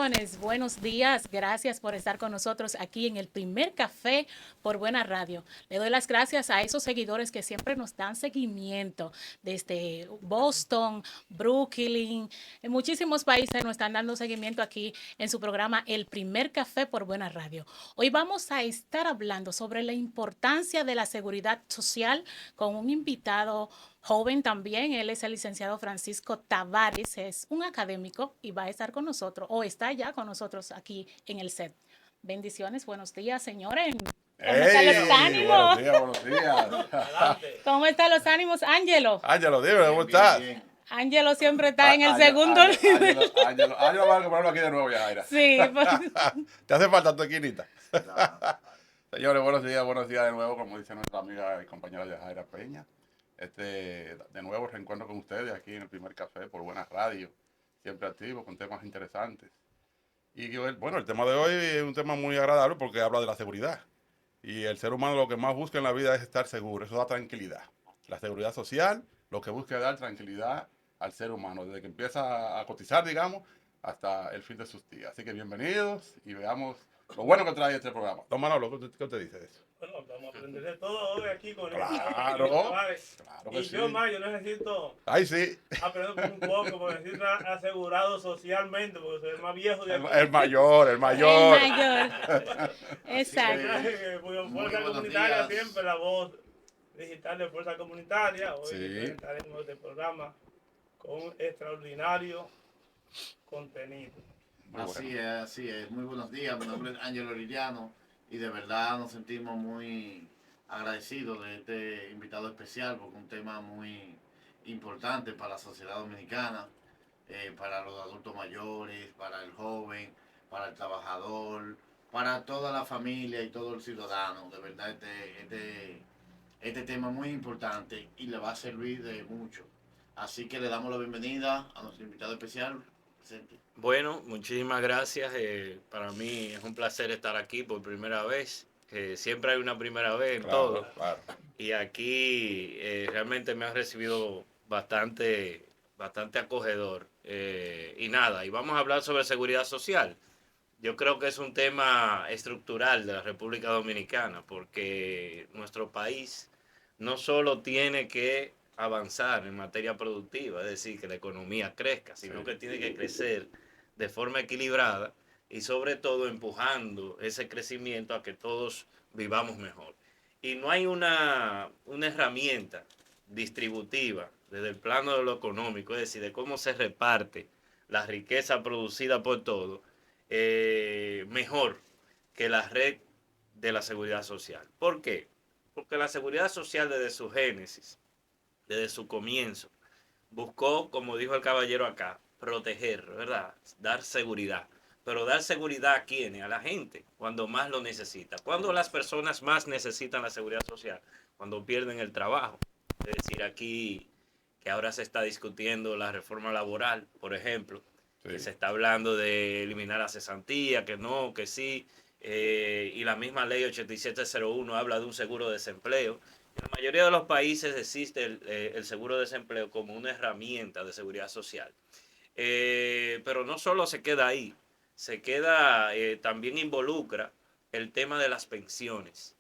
Bendiciones, buenos días, gracias por estar con nosotros aquí en el primer café por Buena Radio. Le doy las gracias a esos seguidores que siempre nos dan seguimiento desde Boston, Brooklyn, en muchísimos países nos están dando seguimiento aquí en su programa El primer café por Buena Radio. Hoy vamos a estar hablando sobre la importancia de la seguridad social con un invitado joven también. Él es el licenciado Francisco Tavares, es un académico y va a estar con nosotros, o está ya con nosotros aquí en el set. Bendiciones, buenos días, señores. ¿Cómo están los ¡Hey! Buenos ánimos? días, buenos días. Adelante. ¿Cómo están los ánimos, Ángelo? Ángelo, dime, ¿cómo estás? Ángelo siempre está en el segundo nivel. Ángelo, vamos a ponerlo aquí de nuevo, Yajaira. Sí, pues, ¿Te hace falta tu esquinita? Señores, buenos días de nuevo, como dice nuestra amiga y compañera Yajaira Peña. De nuevo reencuentro con ustedes aquí en el primer café por Buena Radio, siempre activo, con temas interesantes. Y bueno, el tema de hoy es un tema muy agradable porque habla de la seguridad. Y el ser humano lo que más busca en la vida es estar seguro, eso da tranquilidad. La seguridad social lo que busca es dar tranquilidad al ser humano, desde que empieza a cotizar, digamos, hasta el fin de sus días. Así que bienvenidos y veamos lo bueno que trae este programa. Don Manolo, ¿qué te dice de eso? Bueno, vamos a aprender de todo hoy aquí con el Claro, claro que Y sí. yo necesito Ay, sí, aprender un poco, porque necesito estar asegurado socialmente, porque soy el más viejo de aquí. el mayor, el el mayor. mayor. Y Exacto. traje, pues, Fuerza Comunitaria, siempre la voz digital de Fuerza Comunitaria. Hoy Sí. presentaremos este programa con un extraordinario contenido. Muy Así bueno. es, así es. Muy buenos días, mi nombre es Ángelo Liriano y de verdad nos sentimos muy agradecidos de este invitado especial porque es un tema muy importante para la sociedad dominicana, para los adultos mayores, para el joven, para el trabajador, para toda la familia y todo el ciudadano. De verdad este tema es muy importante y le va a servir de mucho. Así que le damos la bienvenida a nuestro invitado especial. Presente. Bueno, muchísimas gracias. Para mí es un placer estar aquí por primera vez. Siempre hay una primera vez en todo. Claro. Y aquí realmente me han recibido bastante acogedor. Y nada, y vamos a hablar sobre seguridad social. Yo creo que es un tema estructural de la República Dominicana, porque nuestro país no solo tiene que avanzar en materia productiva, es decir, que la economía crezca, sino Sí. que tiene que crecer de forma equilibrada y sobre todo empujando ese crecimiento a que todos vivamos mejor. Y no hay una herramienta distributiva desde el plano de lo económico, es decir, de cómo se reparte la riqueza producida por todos, mejor que la red de la seguridad social. ¿Por qué? Porque la seguridad social desde su génesis, desde su comienzo, buscó, como dijo el caballero acá, proteger, ¿verdad? Dar seguridad. Pero dar seguridad a quiénes? A la gente, cuando más lo necesita. Cuando las personas más necesitan la seguridad social, cuando pierden el trabajo. Es decir, aquí que ahora se está discutiendo la reforma laboral, por ejemplo, que se Sí. está hablando de eliminar la cesantía, que no, que sí, y la misma ley 8701 habla de un seguro de desempleo. En la mayoría de los países existe el seguro de desempleo como una herramienta de seguridad social. Pero no solo se queda ahí, también involucra el tema de las pensiones.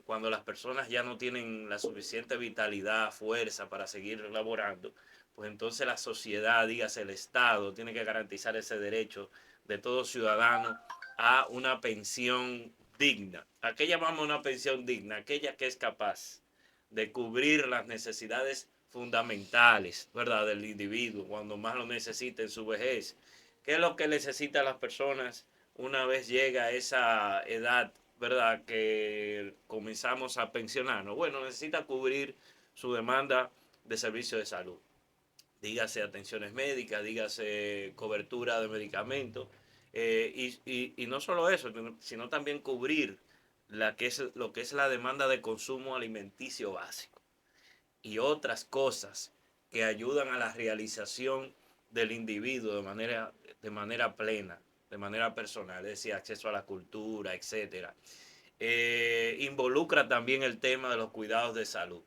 Cuando las personas ya no tienen la suficiente vitalidad, fuerza para seguir laborando, pues entonces la sociedad, dígase el Estado, tiene que garantizar ese derecho de todo ciudadano a una pensión digna. ¿A qué llamamos una pensión digna? Aquella que es capaz de cubrir las necesidades fundamentales, ¿verdad?, del individuo cuando más lo necesita en su vejez. ¿Qué es lo que necesitan las personas una vez llega a esa edad, ¿verdad?, que comenzamos a pensionarnos? Bueno, necesita cubrir su demanda de servicio de salud. Dígase atenciones médicas, dígase cobertura de medicamentos, y no solo eso, sino también cubrir lo que es la demanda de consumo alimenticio básico y otras cosas que ayudan a la realización del individuo de manera plena, de manera personal, es decir, acceso a la cultura, etcétera. Involucra también el tema de los cuidados de salud.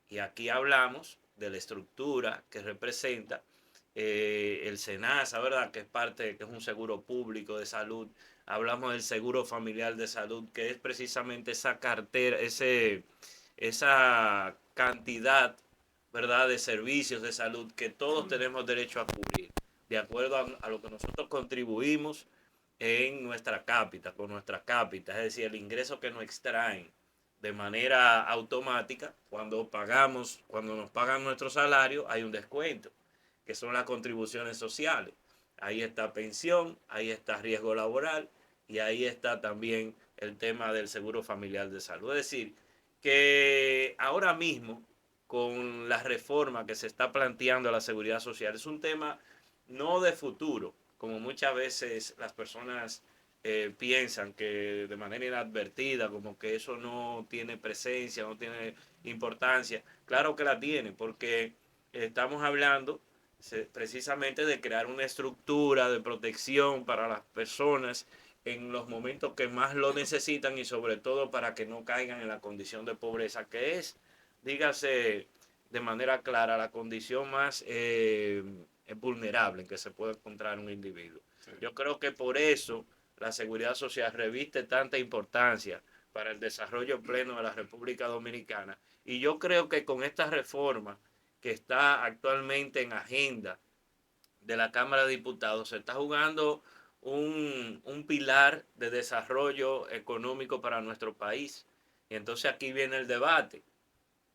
Y aquí hablamos de la estructura que representa el SENASA, ¿verdad? Que es parte, que es un seguro público de salud. Hablamos del seguro familiar de salud, que es precisamente esa cartera, esa cantidad, ¿verdad?, de servicios de salud que todos tenemos derecho a cubrir, de acuerdo a lo que nosotros contribuimos en nuestra cápita, con nuestra cápita, es decir, el ingreso que nos extraen de manera automática. Cuando pagamos, cuando nos pagan nuestro salario, hay un descuento, que son las contribuciones sociales. Ahí está pensión, ahí está riesgo laboral y ahí está también el tema del seguro familiar de salud. Es decir, que ahora mismo, con la reforma que se está planteando a la seguridad social, es un tema no de futuro, como muchas veces las personas piensan que de manera inadvertida, como que eso no tiene presencia, no tiene importancia. Claro que la tiene, porque estamos hablando precisamente de crear una estructura de protección para las personas en los momentos que más lo necesitan y sobre todo para que no caigan en la condición de pobreza, que es, dígase de manera clara, la condición más vulnerable en que se puede encontrar un individuo. Sí. Yo creo que por eso la seguridad social reviste tanta importancia para el desarrollo pleno de la República Dominicana. Y yo creo que con esta reforma que está actualmente en agenda de la Cámara de Diputados, se está jugando un pilar de desarrollo económico para nuestro país. Y entonces aquí viene el debate.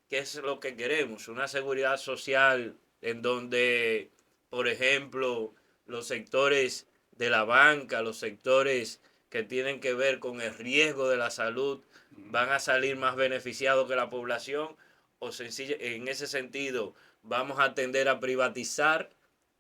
¿Qué es lo que queremos? Una seguridad social en donde, por ejemplo, los sectores de la banca, los sectores que tienen que ver con el riesgo de la salud, van a salir más beneficiados que la población, o en ese sentido vamos a tender a privatizar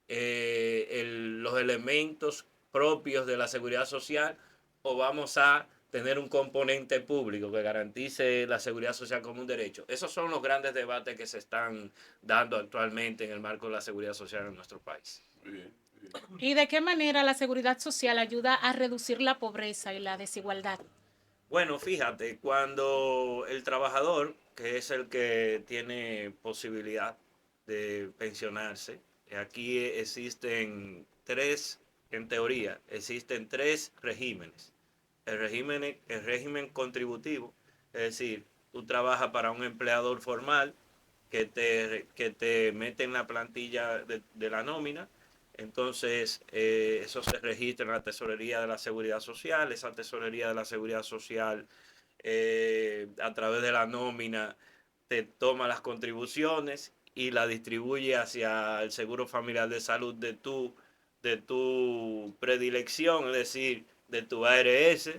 los elementos propios de la seguridad social, o vamos a tener un componente público que garantice la seguridad social como un derecho. Esos son los grandes debates que se están dando actualmente en el marco de la seguridad social en nuestro país. Muy bien, muy bien. ¿Y de qué manera la seguridad social ayuda a reducir la pobreza y la desigualdad? Bueno, fíjate, cuando el trabajador, que es el que tiene posibilidad de pensionarse, aquí existen tres, en teoría, existen tres regímenes. El régimen contributivo, es decir, tú trabajas para un empleador formal que te mete en la plantilla de la nómina. Entonces, eso se registra en la Tesorería de la Seguridad Social. Esa Tesorería de la Seguridad Social, a través de la nómina, te toma las contribuciones y la distribuye hacia el Seguro Familiar de Salud de tu predilección, es decir, de tu ARS.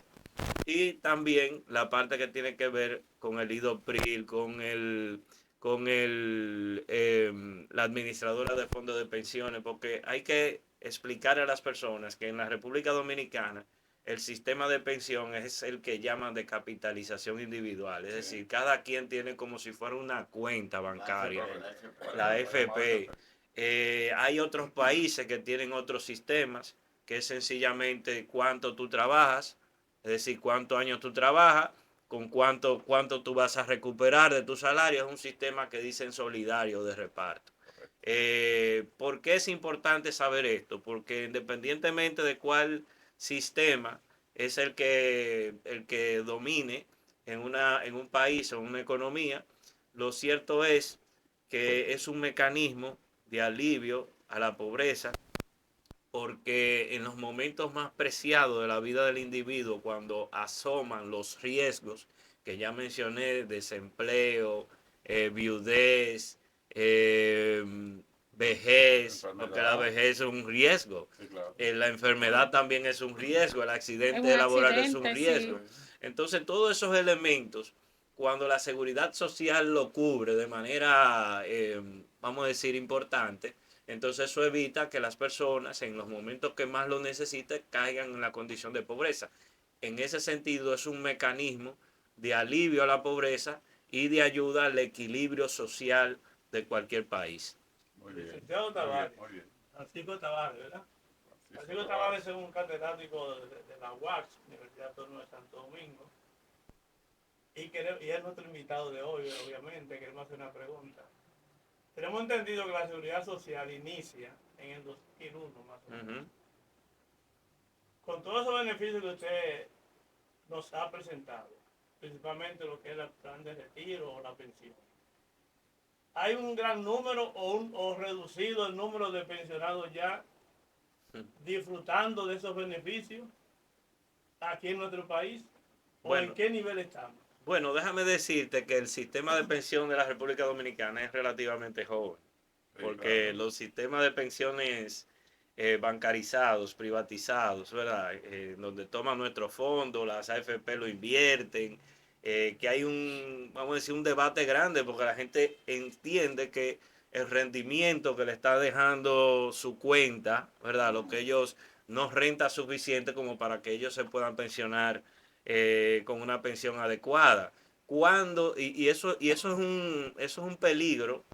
Y también la parte que tiene que ver con el IDOPRIL, la administradora de fondos de pensiones, porque hay que explicar a las personas que en la República Dominicana el sistema de pensión es el que llaman de capitalización individual, es decir, cada quien tiene como si fuera una cuenta bancaria, la FP. Hay otros países que tienen otros sistemas, que es sencillamente cuánto tú trabajas, es decir, cuántos años tú trabajas, con cuánto tú vas a recuperar de tu salario. Es un sistema que dicen solidario de reparto. ¿Por qué es importante saber esto? Porque independientemente de cuál sistema es el que domine en un país o en una economía, lo cierto es que es un mecanismo de alivio a la pobreza, porque en los momentos más preciados de la vida del individuo, cuando asoman los riesgos que ya mencioné, desempleo, viudez, vejez, porque la vejez es un riesgo, sí, claro. La enfermedad también es un riesgo, el accidente laboral es un riesgo. Sí. Entonces, todos esos elementos, cuando la seguridad social lo cubre de manera, vamos a decir, importante, entonces eso evita que las personas en los momentos que más lo necesiten caigan en la condición de pobreza. En ese sentido es un mecanismo de alivio a la pobreza y de ayuda al equilibrio social de cualquier país. Muy bien. Licenciado Tavares, muy bien. Francisco Tavares, ¿verdad? Francisco Tavares es un catedrático de la UAS, Universidad Autónoma de Santo Domingo. Y es nuestro invitado de hoy, obviamente. Queremos hacer una pregunta. tenemos entendido que la seguridad social inicia en el 2001 más o menos. Con todos esos beneficios que usted nos ha presentado, principalmente lo que es el plan de retiro o la pensión, ¿hay un gran número o reducido el número de pensionados ya disfrutando de esos beneficios aquí en nuestro país? ¿O Bueno. en qué nivel estamos? Bueno, déjame decirte que el sistema de pensión de la República Dominicana es relativamente joven, porque claro. los sistemas de pensiones bancarizados, privatizados, ¿verdad? Donde toman nuestros fondos, las AFP lo invierten, que hay vamos a decir, un debate grande, porque la gente entiende que el rendimiento que le está dejando su cuenta, ¿verdad? Lo que ellos no renta suficiente como para que ellos se puedan pensionar con una pensión adecuada. Eso es un peligro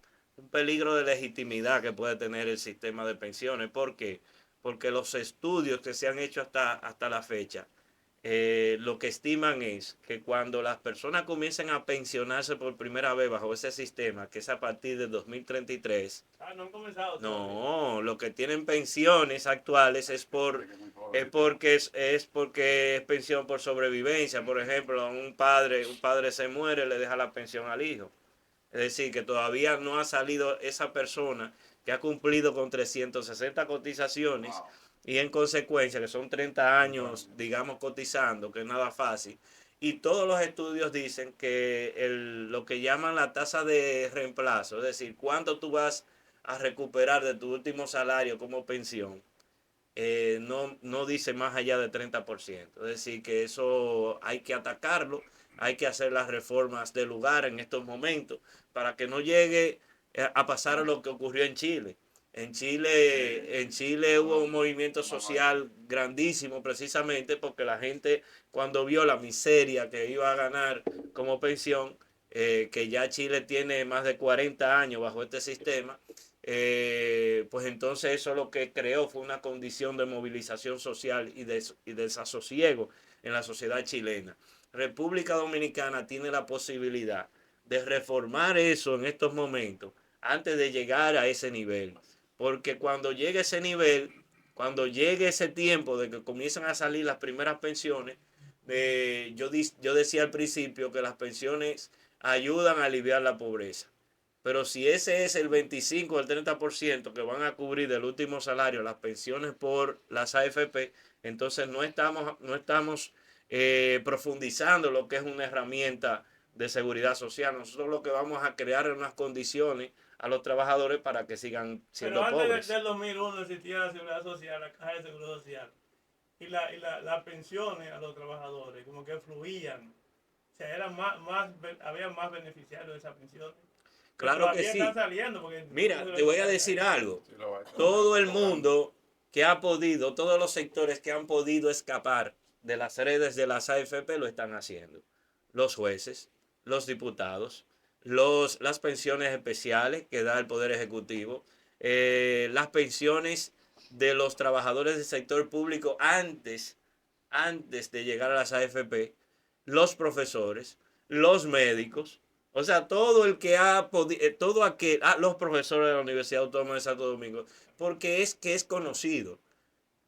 de legitimidad que puede tener el sistema de pensiones. ¿Por qué? Porque los estudios que se han hecho hasta la fecha, lo que estiman es que cuando las personas comiencen a pensionarse por primera vez bajo ese sistema, que es a partir de 2033, No han comenzado. no, lo que tienen pensiones actuales es porque es pensión por sobrevivencia. Por ejemplo, un padre se muere, le deja la pensión al hijo. Es decir, que todavía no ha salido esa persona que ha cumplido con 360 cotizaciones y en consecuencia, que son 30 años, digamos, cotizando, que es nada fácil. Y todos los estudios dicen que lo que llaman la tasa de reemplazo, es decir, cuánto tú vas a recuperar de tu último salario como pensión, no dice más allá de 30%. Es decir, que eso hay que atacarlo, hay que hacer las reformas de lugar en estos momentos para que no llegue a pasar lo que ocurrió en Chile. En Chile hubo un movimiento social grandísimo precisamente porque la gente cuando vio la miseria que iba a ganar como pensión, que ya Chile tiene más de 40 años bajo este sistema, pues entonces eso lo que creó fue una condición de movilización social y desasosiego en la sociedad chilena. República Dominicana tiene la posibilidad de reformar eso en estos momentos antes de llegar a ese nivel. Porque cuando llegue ese nivel, cuando llegue ese tiempo de que comienzan a salir las primeras pensiones, yo decía al principio que las pensiones ayudan a aliviar la pobreza. Pero si ese es el 25 o el 30% que van a cubrir del último salario las pensiones por las AFP, entonces no estamos profundizando lo que es una herramienta de seguridad social. Nosotros lo que vamos a crear es unas condiciones a los trabajadores para que sigan siendo pobres. Pero antes del 2001 existía la seguridad social, la caja de seguro social, y las pensiones a los trabajadores como que fluían. O sea, había más beneficiarios de esa pensión. Claro que sí. Mira, te voy a decir algo. Todo el mundo que ha podido, todos los sectores que han podido escapar de las redes de las AFP lo están haciendo. Los jueces, los diputados, las pensiones especiales que da el Poder Ejecutivo, las pensiones de los trabajadores del sector público antes de llegar a las AFP, los profesores, los médicos. O sea, todo el que ha podido, los profesores de la Universidad Autónoma de Santo Domingo, porque es conocido.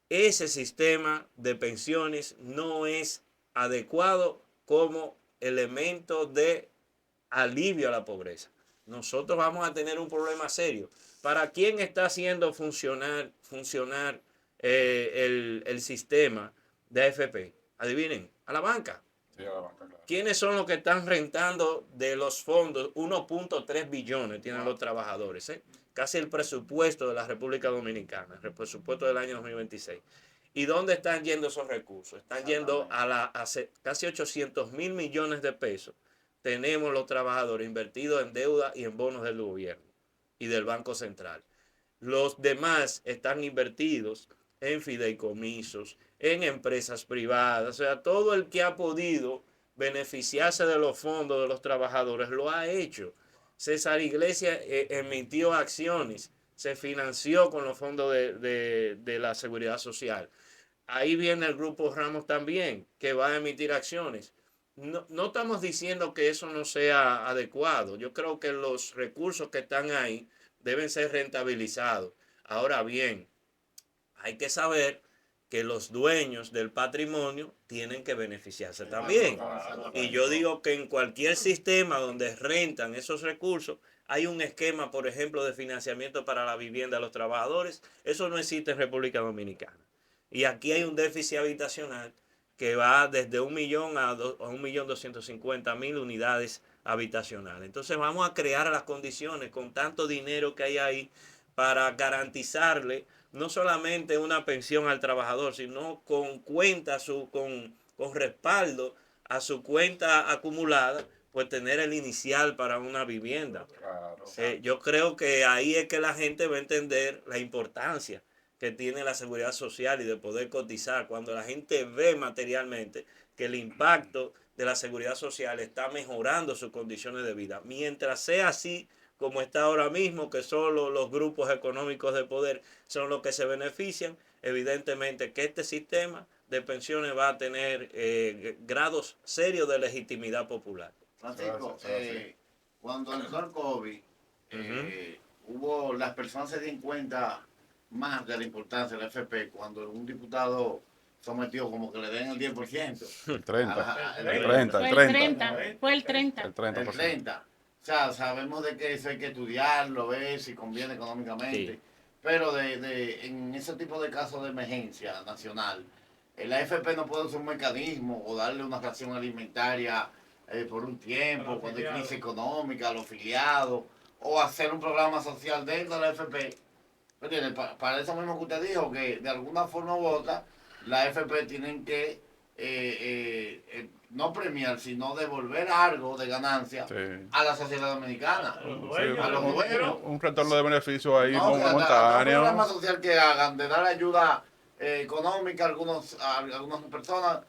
Ese sistema de pensiones no es adecuado como elemento de alivio a la pobreza. Nosotros vamos a tener un problema serio. ¿Para quién está haciendo funcionar el sistema de AFP? Adivinen, a la banca. Sí, a la banca, claro. ¿Quiénes son los que están rentando de los fondos? 1.3 billones tienen los trabajadores, casi el presupuesto de la República Dominicana, el presupuesto del año 2026. ¿Y dónde están yendo esos recursos? Están yendo a casi 800 mil millones de pesos. Tenemos los trabajadores invertidos en deuda y en bonos del gobierno y del Banco Central. Los demás están invertidos en fideicomisos, en empresas privadas. O sea, todo el que ha podido beneficiarse de los fondos de los trabajadores lo ha hecho. César Iglesias emitió acciones, se financió con los fondos de la Seguridad Social. Ahí viene el Grupo Ramos también, que va a emitir acciones. No estamos diciendo que eso no sea adecuado. Yo creo que los recursos que están ahí deben ser rentabilizados. Ahora bien, hay que saber que los dueños del patrimonio tienen que beneficiarse también. Y yo digo que en cualquier sistema donde rentan esos recursos, hay un esquema, por ejemplo, de financiamiento para la vivienda de los trabajadores. Eso no existe en República Dominicana. Y aquí hay un déficit habitacional que va desde 1 millón a 1.250.000 unidades habitacionales. Entonces vamos a crear las condiciones con tanto dinero que hay ahí para garantizarle no solamente una pensión al trabajador, sino con cuenta, con respaldo a su cuenta acumulada, pues tener el inicial para una vivienda. Claro. Yo creo que ahí es que la gente va a entender la importancia que tiene la seguridad social y de poder cotizar. Cuando la gente ve materialmente que el impacto de la seguridad social está mejorando sus condiciones de vida. Mientras sea así como está ahora mismo, que solo los grupos económicos de poder son los que se benefician, evidentemente que este sistema de pensiones va a tener grados serios de legitimidad popular. Francisco, cuando entró el COVID, las personas se dieron cuenta más de la importancia de la FP cuando un diputado sometió como que le den el 10%. El 30. El El 30. 30. Fue el 30. Fue el 30. El 30%. El 30. O sea, sabemos de que eso hay que estudiarlo, ver si conviene económicamente. Sí. Pero en ese tipo de casos de emergencia nacional, la FP no puede ser un mecanismo o darle una ración alimentaria por un tiempo, cuando hay crisis económica, a los afiliados, o hacer un programa social dentro de la FP. Para eso mismo que usted dijo, que de alguna forma u otra, la FP tienen que no premiar, sino devolver algo de ganancia a la sociedad dominicana. A los Sí, dueños. a los dueños. un retorno de beneficio ahí No, un momentáneo. programa social que hagan de dar ayuda económica a algunas personas,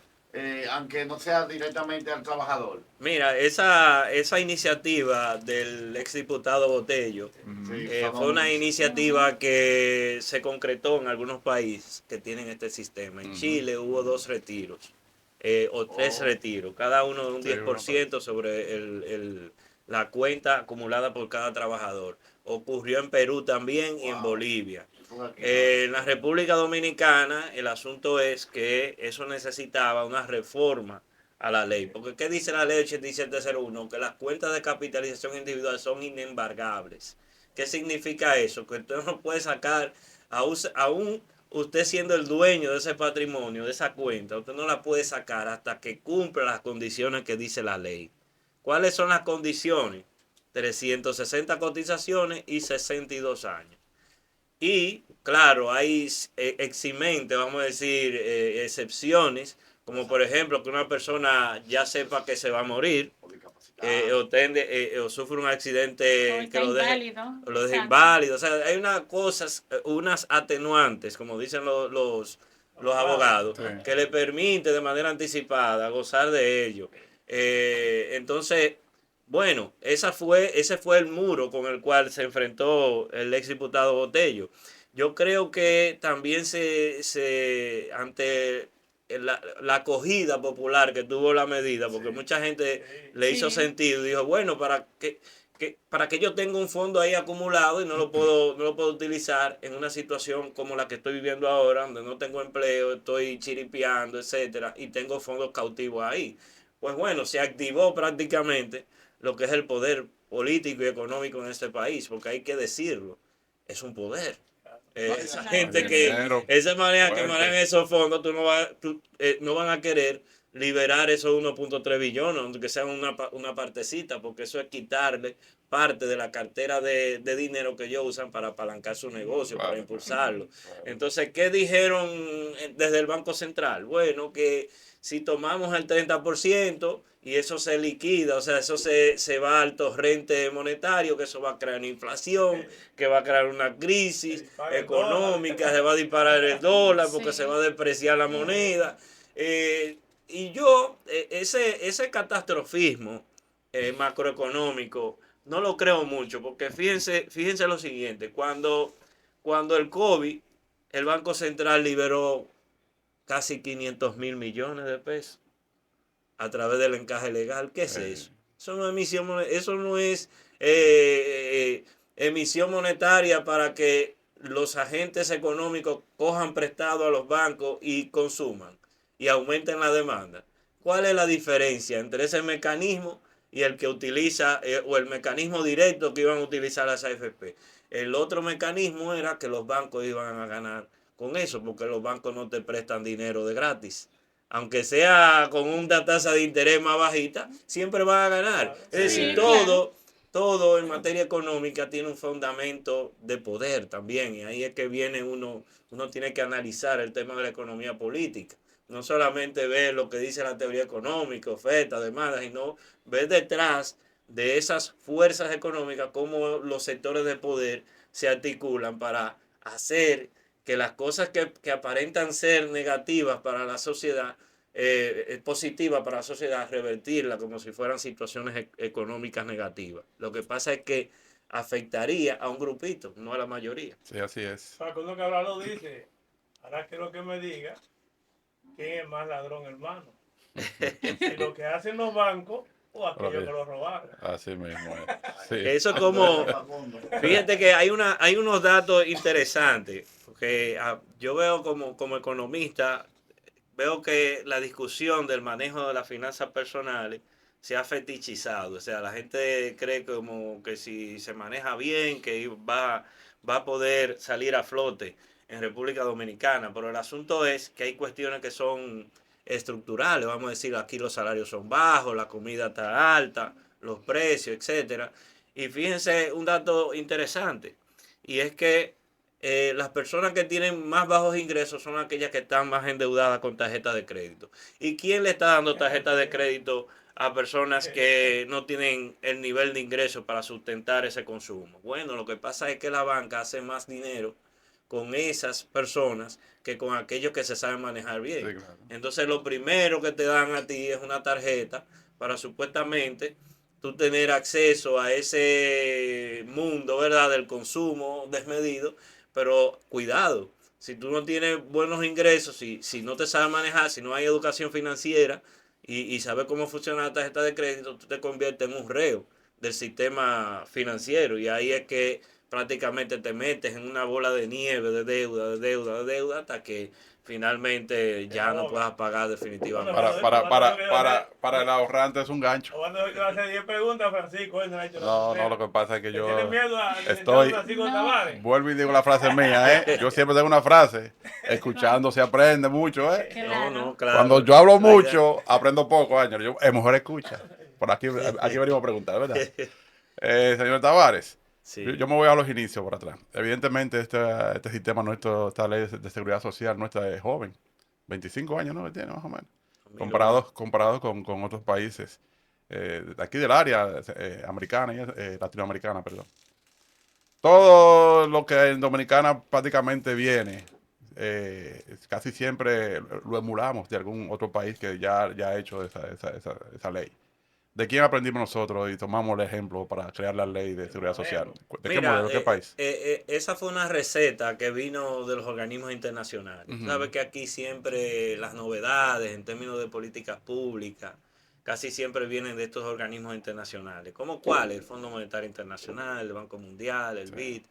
aunque no sea directamente al trabajador. Mira, esa iniciativa del exdiputado Botello Sí, fue una iniciativa que se concretó en algunos países que tienen este sistema. En Chile hubo 2 retiros, o 3 retiros, cada uno de un 10% sobre la cuenta acumulada por cada trabajador. Ocurrió en Perú también y en Bolivia. En la República Dominicana el asunto es que eso necesitaba una reforma a la ley. Porque ¿qué dice la ley 8701? Que las cuentas de capitalización individual son inembargables. ¿Qué significa eso? Que usted no puede sacar, aún usted siendo el dueño de ese patrimonio, de esa cuenta, usted no la puede sacar hasta que cumpla las condiciones que dice la ley. ¿Cuáles son las condiciones? 360 cotizaciones y 62 años. Y claro, hay eximentes, vamos a decir, excepciones, como por ejemplo que una persona ya sepa que se va a morir, o sufre un accidente que lo deje inválido. O sea, hay unas atenuantes, como dicen los abogados, que le permite de manera anticipada gozar de ello. Entonces, bueno, ese fue el muro con el cual se enfrentó el exdiputado Botello. Yo creo que también ante la acogida popular que tuvo la medida, porque mucha gente le hizo sentido y dijo, bueno, para que yo tenga un fondo ahí acumulado y no lo puedo utilizar en una situación como la que estoy viviendo ahora, donde no tengo empleo, estoy chiripeando, etcétera, y tengo fondos cautivos ahí. Pues bueno, se activó prácticamente lo que es el poder político y económico en este país, porque hay que decirlo, es un poder. Esa gente esa manera que manejan esos fondos, no van a querer liberar esos 1.3 billones, aunque sea una partecita, porque eso es quitarle parte de la cartera de dinero que ellos usan para apalancar su negocio, para impulsarlo. Entonces, ¿qué dijeron desde el Banco Central? Bueno, que si tomamos el 30% y eso se liquida, o sea, eso se va al torrente monetario, que eso va a crear inflación, que va a crear una crisis económica, se va a disparar el dólar porque se va a depreciar la moneda. Y yo, ese catastrofismo macroeconómico, no lo creo mucho, porque fíjense lo siguiente, cuando el COVID, el Banco Central liberó casi 500.000 millones de pesos a través del encaje legal. ¿Qué es eso? Eso no es emisión, eso no es emisión monetaria para que los agentes económicos cojan prestado a los bancos y consuman y aumenten la demanda. ¿Cuál es la diferencia entre ese mecanismo y el que utiliza, o el mecanismo directo que iban a utilizar las AFP? El otro mecanismo era que los bancos iban a ganar con eso, porque los bancos no te prestan dinero de gratis. Aunque sea con una tasa de interés más bajita, siempre van a ganar. Es decir, Sí, claro. todo en materia económica tiene un fundamento de poder también. Y ahí es que viene uno tiene que analizar el tema de la economía política. No solamente ver lo que dice la teoría económica, oferta, demanda, sino ver detrás de esas fuerzas económicas cómo los sectores de poder se articulan para hacer que las cosas que aparentan ser negativas para la sociedad, positivas para la sociedad, revertirla como si fueran situaciones económicas negativas. Lo que pasa es que afectaría a un grupito, no a la mayoría. Sí, así es. Facundo Cabral lo dice, ahora quiero que me diga quién es más ladrón, hermano. Si lo que hacen los bancos o aquellos que lo robaron. Así mismo es. Sí. Eso como, fíjate que hay unos datos interesantes, porque yo veo como economista, veo que la discusión del manejo de las finanzas personales se ha fetichizado. O sea, la gente cree como que si se maneja bien, que va a poder salir a flote en República Dominicana. Pero el asunto es que hay cuestiones que son estructurales. Vamos a decir, aquí los salarios son bajos, la comida está alta, los precios, etcétera. Y fíjense un dato interesante, y es que las personas que tienen más bajos ingresos son aquellas que están más endeudadas con tarjeta de crédito. ¿Y quién le está dando tarjeta de crédito a personas que no tienen el nivel de ingreso para sustentar ese consumo? Bueno, lo que pasa es que la banca hace más dinero con esas personas que con aquellos que se saben manejar bien. Sí, claro. Entonces lo primero que te dan a ti es una tarjeta para supuestamente tú tener acceso a ese mundo, ¿verdad?, del consumo desmedido. Pero cuidado, si tú no tienes buenos ingresos, si no te sabes manejar, si no hay educación financiera y sabes cómo funciona la tarjeta de crédito, tú te conviertes en un reo del sistema financiero. Y ahí es que prácticamente te metes en una bola de nieve de deuda, hasta que finalmente ya no puedas pagar definitivamente. Para el ahorrante es un gancho. Cuando yo hace 10 preguntas, Francisco, él no ha hecho No, la lo que pasa es que yo ¿Tiene miedo a estoy, Francisco No. Tavares? vuelvo y digo la frase mía, ¿eh? Yo siempre tengo una frase, escuchando se aprende mucho, ¿eh? Claro. Claro. Cuando yo hablo La idea- mucho, aprendo poco, Ángel. Mejor escucha. Por aquí venimos a preguntar, ¿verdad? Señor Tavares, Sí. yo me voy a los inicios por atrás. Evidentemente, este sistema nuestro, esta ley de seguridad social nuestra es joven. 25 años, ¿no? Tiene más o menos. Comparado con otros países de aquí del área americana, latinoamericana, perdón. Todo lo que en Dominicana prácticamente viene, casi siempre lo emulamos de algún otro país que ya ha hecho esa ley. ¿De quién aprendimos nosotros y tomamos el ejemplo para crear la ley de seguridad social? ¿De qué Mira, modelo, qué país? esa fue una receta que vino de los organismos internacionales. Ujú. Sabes que aquí siempre las novedades en términos de políticas públicas casi siempre vienen de estos organismos internacionales. ¿Cómo cuáles? El Fondo Monetario Internacional, el Banco Mundial, el BID.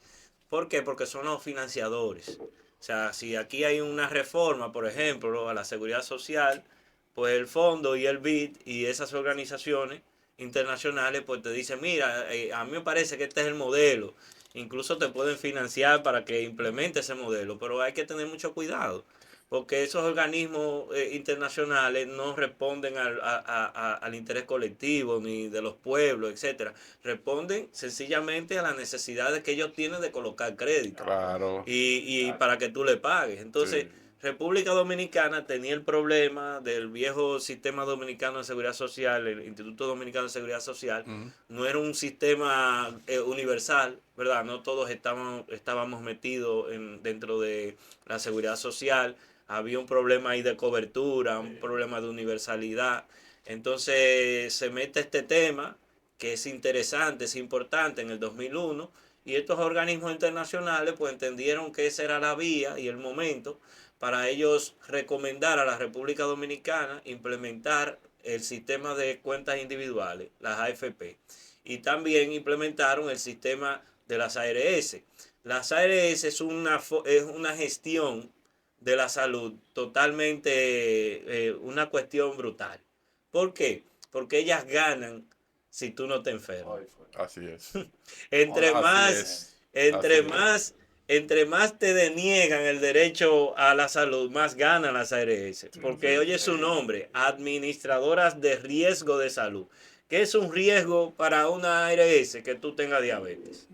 ¿Por qué? Porque son los financiadores. O sea, si aquí hay una reforma, por ejemplo, a la seguridad social, pues el fondo y el BID y esas organizaciones internacionales pues te dicen, mira, a mí me parece que este es el modelo. Incluso te pueden financiar para que implemente ese modelo, pero hay que tener mucho cuidado, porque esos organismos internacionales no responden al interés colectivo ni de los pueblos, etcétera. Responden sencillamente a las necesidades que ellos tienen de colocar crédito Claro. y para que tú le pagues. Entonces, Sí. República Dominicana tenía el problema del viejo sistema dominicano de seguridad social, el Instituto Dominicano de Seguridad Social. Ujú. No era un sistema universal, ¿verdad? No todos estábamos metidos dentro de la seguridad social. Había un problema ahí de cobertura, un problema de universalidad. Entonces se mete este tema que es interesante, es importante en el 2001, y estos organismos internacionales pues entendieron que esa era la vía y el momento para ellos recomendar a la República Dominicana implementar el sistema de cuentas individuales, las AFP, y también implementaron el sistema de las ARS. Las ARS es una gestión de la salud totalmente una cuestión brutal. ¿Por qué? Porque ellas ganan si tú no te enfermas. Así es. Entre Así más, es. entre Así es. más, entre más te deniegan el derecho a la salud, más ganan las ARS. Porque oye su nombre, administradoras de riesgo de salud. ¿Qué es un riesgo para una ARS? Que tú tengas diabetes,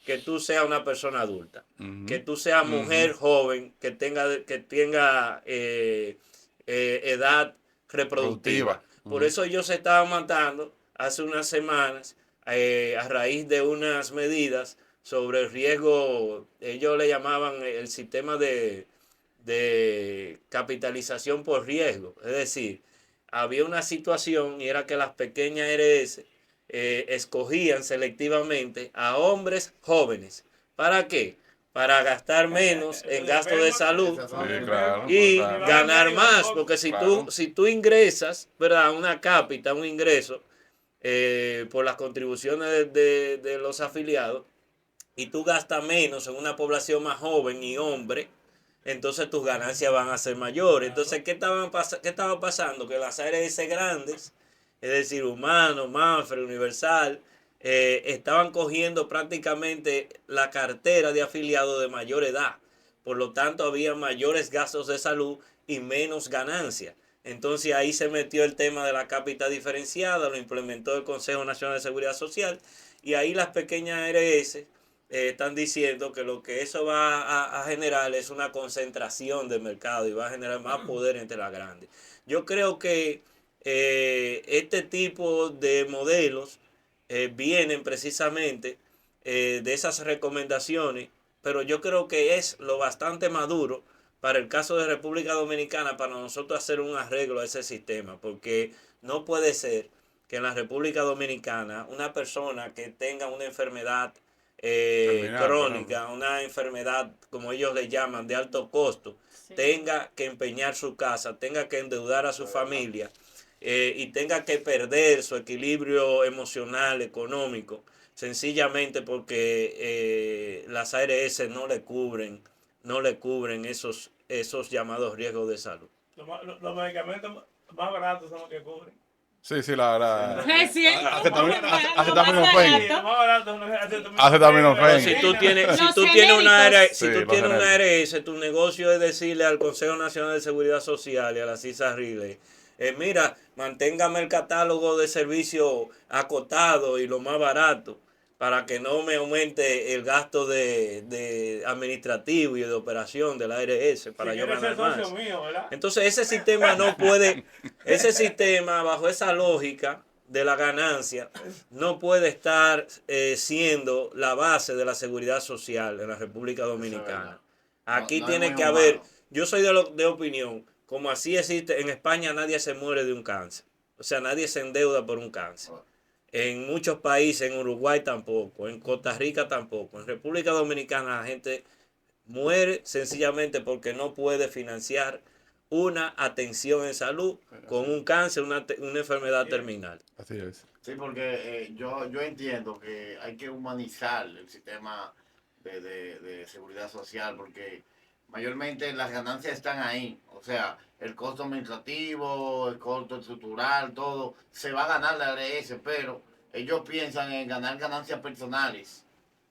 que tú seas una persona adulta, que tú seas mujer joven, que tenga edad reproductiva. Por eso ellos se estaban matando hace unas semanas a raíz de unas medidas sobre el riesgo. Ellos le llamaban el sistema de capitalización por riesgo. Es decir, había una situación y era que las pequeñas ARS escogían selectivamente a hombres jóvenes. ¿Para qué? Para gastar menos en gastos de salud Sí, claro, y claro. ganar más, porque Claro. si tú ingresas, ¿verdad? Una cápita, un ingreso por las contribuciones de los afiliados, y tú gastas menos en una población más joven y hombre, entonces tus ganancias van a ser mayores. Entonces, ¿qué estaba pasando? Que las ARS grandes, es decir, Humano, Mafre, Universal, estaban cogiendo prácticamente la cartera de afiliados de mayor edad. Por lo tanto, había mayores gastos de salud y menos ganancias. Entonces ahí se metió el tema de la cápita diferenciada, lo implementó el Consejo Nacional de Seguridad Social, y ahí las pequeñas ARS están diciendo que lo que eso va a generar es una concentración de mercado y va a generar más poder entre las grandes. Yo creo que este tipo de modelos vienen precisamente de esas recomendaciones, pero yo creo que es lo bastante maduro para el caso de República Dominicana, para nosotros hacer un arreglo a ese sistema, porque no puede ser que en la República Dominicana una persona que tenga una enfermedad crónica, una enfermedad, como ellos le llaman, de alto costo, tenga que empeñar su casa, tenga que endeudar a su familia y tenga que perder su equilibrio emocional, económico, sencillamente porque las ARS no le cubren esos llamados riesgos de salud. Los medicamentos más baratos son los que cubren. Sí, la verdad. Es cierto. Acetaminofén. Los más baratos son los Acetaminofén. Si tú tienes, Los una genéricos. Sí, los una genéricos. ARS, tu negocio es decirle al Consejo Nacional de Seguridad Social y a la CISA Rile, mira, manténgame el catálogo de servicios acotado y lo más barato, para que no me aumente el gasto de administrativo y de operación de la ARS para Si yo quieres ganar ser socio más. mío, ¿verdad? Entonces ese sistema no puede, ese sistema bajo esa lógica de la ganancia no puede estar siendo la base de la seguridad social en la República Dominicana. Aquí No, tiene es muy que haber, humano. yo soy de opinión, como así existe, en España nadie se muere de un cáncer, o sea, nadie se endeuda por un cáncer. En muchos países, en Uruguay tampoco, en Costa Rica tampoco, en República Dominicana la gente muere sencillamente porque no puede financiar una atención en salud con un cáncer, una enfermedad terminal. Así es. Sí, porque yo entiendo que hay que humanizar el sistema de seguridad social, porque mayormente las ganancias están ahí. O sea, el costo administrativo, el costo estructural, todo, se va a ganar la ARS, pero ellos piensan en ganar ganancias personales.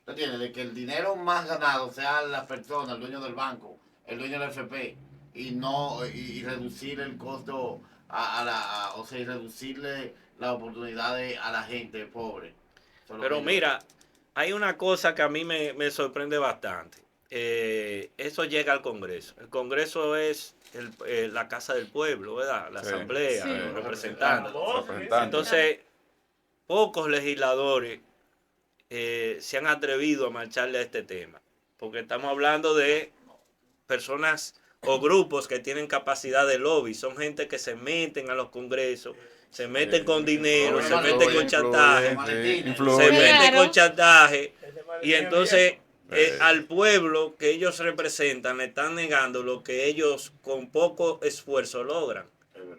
¿Tú entiendes? De que el dinero más ganado sea la persona, el dueño del banco, el dueño del FP, y no y reducir el costo o sea, y reducirle las oportunidades a la gente pobre. Pero mira, hay una cosa que a mí me sorprende bastante. Eso llega al Congreso. El Congreso es la casa del pueblo, ¿verdad? La Sí. asamblea, Sí. los representantes. Representante. Entonces, pocos legisladores se han atrevido a marcharle a este tema, porque estamos hablando de personas o grupos que tienen capacidad de lobby, son gente que se meten a los congresos, se meten con dinero, se meten con chantaje, se meten con chantaje, y entonces al pueblo que ellos representan le están negando lo que ellos con poco esfuerzo logran.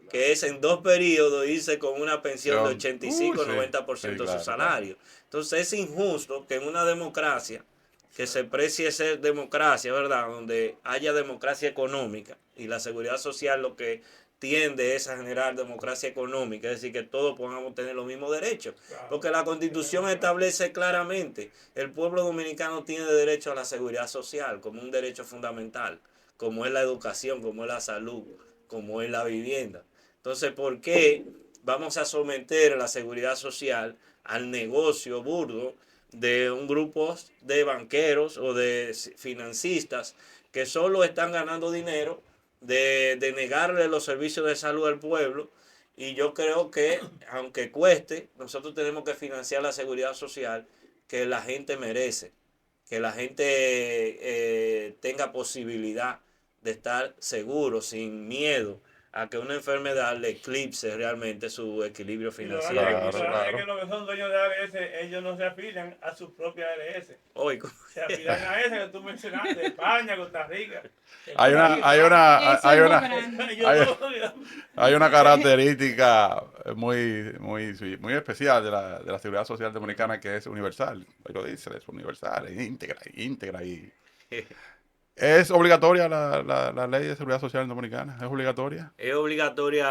que es en 2 periodos irse con una pensión de 85 sí, 90% de claro, su salario. Entonces es injusto que en una democracia, que se precie ser democracia, ¿verdad? Donde haya democracia económica y la seguridad social lo que tiende es a generar democracia económica, es decir, que todos podamos tener los mismos derechos. Claro. Porque la Constitución establece claramente, el pueblo dominicano tiene derecho a la seguridad social como un derecho fundamental, como es la educación, como es la salud, como es la vivienda. Entonces, ¿por qué vamos a someter la seguridad social al negocio burdo de un grupo de banqueros o de financistas que solo están ganando dinero de negarle los servicios de salud al pueblo? Y yo creo que, aunque cueste, nosotros tenemos que financiar la seguridad social que la gente merece, que la gente tenga posibilidad de estar seguro, sin miedo a que una enfermedad le eclipse realmente su equilibrio Y lo financiero. grande, Claro, y lo grande es claro. que los que son dueños de ARS, ellos no se afilian a su propia ARS. Hoy, Se afilian a esa que tú mencionaste, España, Costa Rica. Hay una, hay Eso hay es muy una, grande. Ellos hay, no- hay una característica muy especial de la seguridad social dominicana que es universal. Ahí lo dice, es universal, es íntegra. ¿Es obligatoria la ley de seguridad social dominicana? ¿Es obligatoria? es obligatorio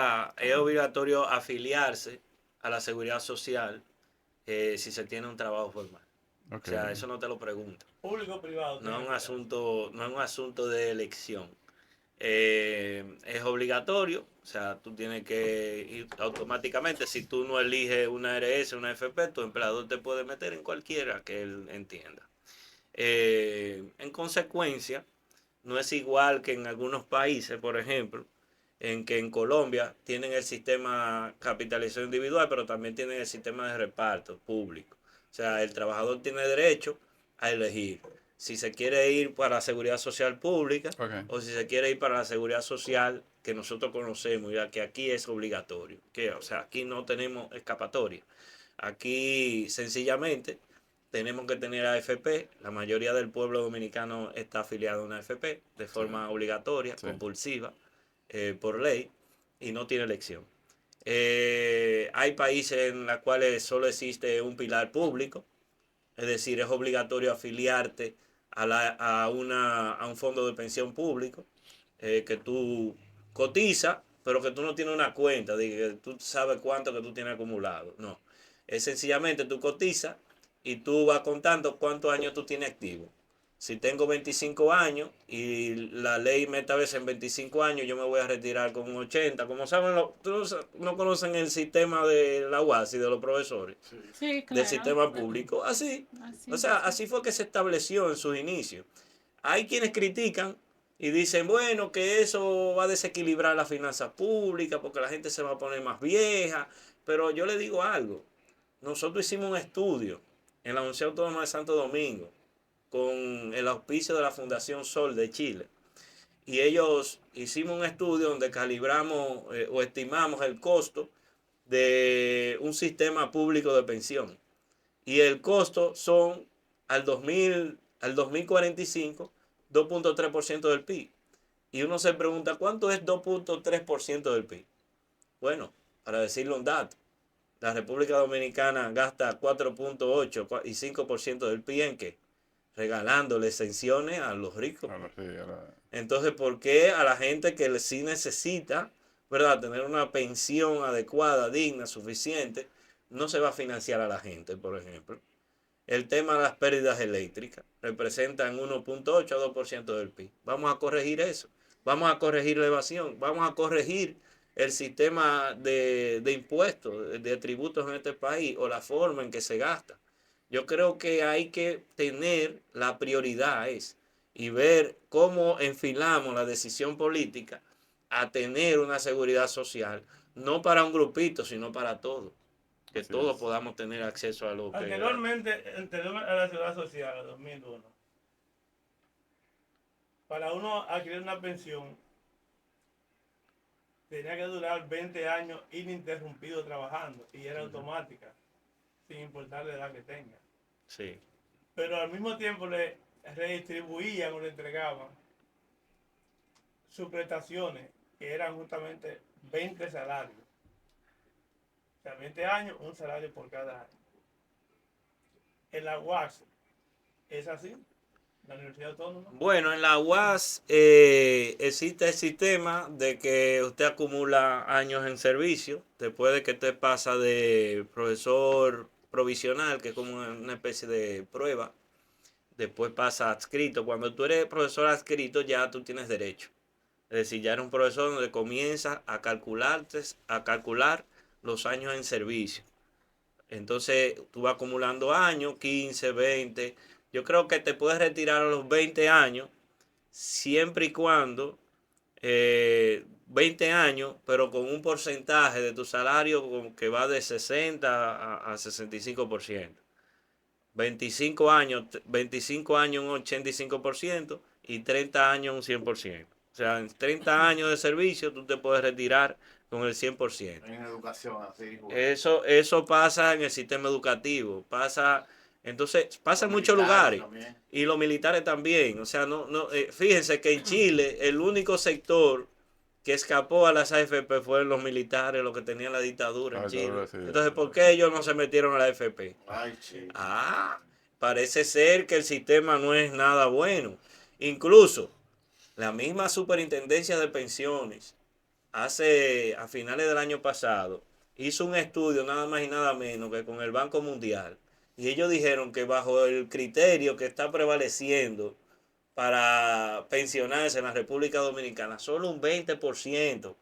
afiliarse a la seguridad social si se tiene un trabajo formal. Ok. O sea, eso no te lo pregunto. Público privado. No es tiene un que ser. asunto, no es un asunto de elección. Es obligatorio, o sea, tú tienes que ir automáticamente. Si tú no eliges una ARS, una FP, tu empleador te puede meter en cualquiera que él entienda. En consecuencia, no es igual que en algunos países, por ejemplo, en que en Colombia tienen el sistema capitalización individual, pero también tienen el sistema de reparto público. O sea, el trabajador tiene derecho a elegir si se quiere ir para la seguridad social pública Ok. o si se quiere ir para la seguridad social que nosotros conocemos, ya que aquí es obligatorio. O sea, aquí no tenemos escapatoria. Aquí sencillamente tenemos que tener AFP. La mayoría del pueblo dominicano está afiliado a una AFP de forma obligatoria, Sí. compulsiva, por ley, y no tiene elección. Hay países en los cuales solo existe un pilar público, es decir, es obligatorio afiliarte a un fondo de pensión público, que tú cotizas, pero que tú no tienes una cuenta, de que tú sabes cuánto que tú tienes acumulado. No, es sencillamente tú cotizas y tú vas contando cuántos años tú tienes activo. Si tengo 25 años y la ley me establece en 25 años, yo me voy a retirar con 80. Como saben, todos no conocen el sistema de la UASI, de los profesores, Sí, del claro. sistema público. Así, o Así, sea, así. así fue que se estableció en sus inicios. Hay quienes critican y dicen, bueno, que eso va a desequilibrar la finanza pública porque la gente se va a poner más vieja. Pero yo le digo algo. Nosotros hicimos un estudio en la Universidad Autónoma de Santo Domingo con el auspicio de la Fundación Sol de Chile. Y ellos hicimos un estudio donde calibramos o estimamos el costo de un sistema público de pensión. Y el costo son al 2045 2.3% del PIB. Y uno se pregunta, ¿cuánto es 2.3% del PIB? Bueno, para decirle un dato, la República Dominicana gasta 4.8 y 5% del PIB en qué? Regalándole exenciones a los ricos. Ahora sí, ahora- Entonces, ¿por qué a la gente que sí necesita, ¿verdad?, tener una pensión adecuada, digna, suficiente, no se va a financiar a la gente, por ejemplo? El tema de las pérdidas eléctricas representan 1.8 a 2% del PIB. Vamos a corregir eso. Vamos a corregir la evasión. Vamos a corregir el sistema de impuestos, de tributos en este país o la forma en que se gasta. Yo creo que hay que tener la prioridad y ver cómo enfilamos la decisión política a tener una seguridad social, no para un grupito, sino para todos. Que Así todos es. podamos tener acceso a lo que... Anteriormente a la Seguridad Social, en 2001, para uno adquirir una pensión, tenía que durar 20 años ininterrumpido trabajando y era automática, sin importar la edad que tenga. Sí, Pero al mismo tiempo le redistribuían o le entregaban sus prestaciones, que eran justamente 20 salarios. O sea, 20 años, un salario por cada año. En la UAS, ¿es así? La Universidad Autónoma. Bueno, en la UAS existe el sistema de que usted acumula años en servicio, después de que usted pasa de profesor provisional, que es como una especie de prueba, después pasa a adscrito. Cuando tú eres profesor adscrito ya tú tienes derecho. Es decir, ya eres un profesor donde comienza a calcular los años en servicio. Entonces tú vas acumulando años, 15, 20. Yo creo que te puedes retirar a los 20 años, siempre y cuando 20 años, pero con un porcentaje de tu salario que va de 60 a 65%. 25 años un 85% y 30 años un 100%. O sea, en 30 años de servicio tú te puedes retirar con el 100%. En educación, así. Eso pasa en el sistema educativo, pasa en muchos lugares. También. Y los militares también. O sea, fíjense que en Chile el único sector que escapó a las AFP fueron los militares, los que tenían la dictadura en Chile. Sí. Entonces, ¿por qué ellos no se metieron a la AFP? Ay, chico. Parece ser que el sistema no es nada bueno. Incluso la misma superintendencia de pensiones a finales del año pasado hizo un estudio nada más y nada menos que con el Banco Mundial. Y ellos dijeron que bajo el criterio que está prevaleciendo para pensionarse en la República Dominicana, solo un 20%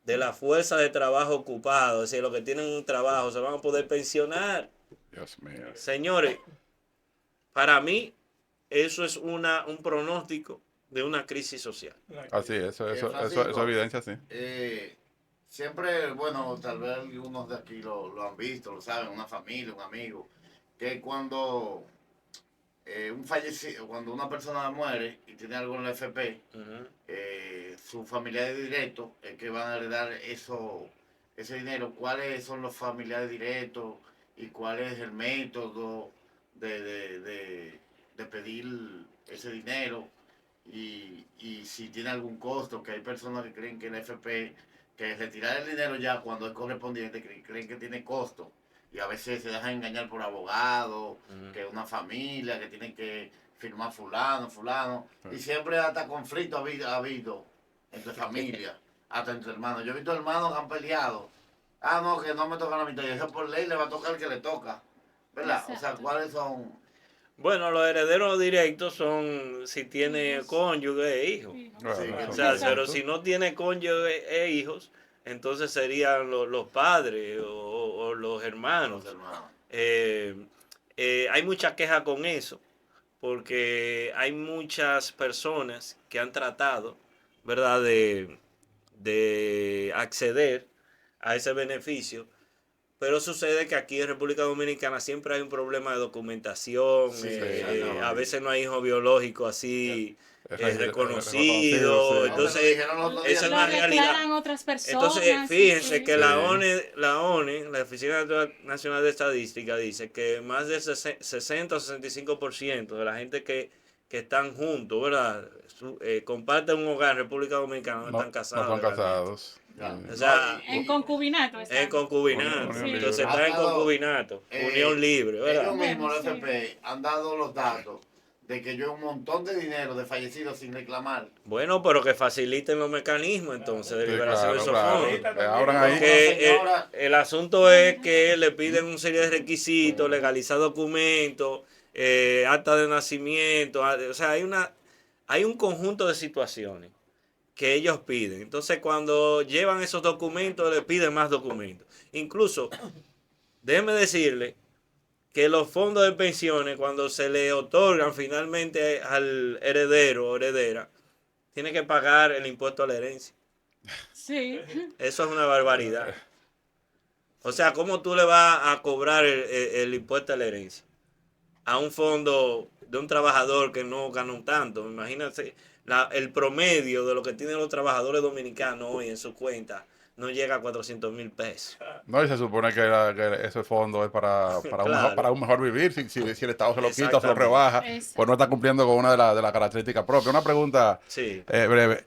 de la fuerza de trabajo ocupada, es decir, los que tienen un trabajo, se van a poder pensionar. Dios mío. Señores, para mí eso es un pronóstico de una crisis social. Así es, Francisco, eso evidencia, sí. Siempre, bueno, tal vez algunos de aquí lo han visto, lo saben, una familia, un amigo, que cuando cuando una persona muere y tiene algo en la FP, sus familiares directos es que van a heredar ese dinero. ¿Cuáles son los familiares directos y cuál es el método de pedir ese dinero? Y si tiene algún costo, que hay personas que creen que la FP, que retirar el dinero ya cuando es correspondiente, creen que tiene costo. Y a veces se dejan engañar por abogados, que una familia, que tienen que firmar fulano. Y siempre hasta conflicto ha habido entre familias, hasta entre hermanos. Yo he visto hermanos que han peleado. No, que no me toca la mitad. Y eso por ley le va a tocar el que le toca. ¿Verdad? Exacto. O sea, ¿cuáles son? Bueno, los herederos directos son si tiene cónyuge e hijos. Bueno, O sea, Exacto. pero si no tiene cónyuge e hijos, entonces serían los padres o los hermanos. Los hermanos. Hay mucha queja con eso, porque hay muchas personas que han tratado, ¿verdad?, de acceder a ese beneficio. Pero sucede que aquí en República Dominicana siempre hay un problema de documentación. Sí, A veces no hay hijo biológico así reconocido, reconocido. sí. Entonces, Esa esa es Lo una realidad. declaran otras personas. Entonces, fíjense sí. que Sí. la ONE, la Oficina Nacional de Estadística, dice que más del 60 o 65% de la gente que están juntos, ¿verdad? Comparten un hogar en República Dominicana, no están casados. No son realmente. casados. Ya. O sea, En concubinato está. en concubinato. Unión libre. Entonces está en concubinato. Unión libre, ¿verdad? Ellos mismos, la Bueno, sí. FP, han dado los datos de que yo hay un montón de dinero de fallecidos sin reclamar. Bueno, pero que faciliten los mecanismos entonces de Sí, liberación de esos claro. fondos. Le abran ahí. Porque Señora. el asunto es que le piden una serie de requisitos, legalizar documentos, acta de nacimiento, o sea, hay un conjunto de situaciones que ellos piden. Entonces, cuando llevan esos documentos, le piden más documentos. Incluso, déjeme decirle que los fondos de pensiones, cuando se le otorgan finalmente al heredero o heredera, tiene que pagar el impuesto a la herencia. Sí. Eso es una barbaridad. O sea, ¿cómo tú le vas a cobrar el impuesto a la herencia a un fondo de un trabajador que no gana un tanto? Imagínate, el promedio de lo que tienen los trabajadores dominicanos hoy en su cuenta no llega a 400,000 pesos. No, y se supone que ese fondo es para Claro. un mejor vivir. Si el Estado se lo quita o se lo Exactamente. rebaja, Exacto. pues no está cumpliendo con una de las características propias. Una pregunta Sí. breve.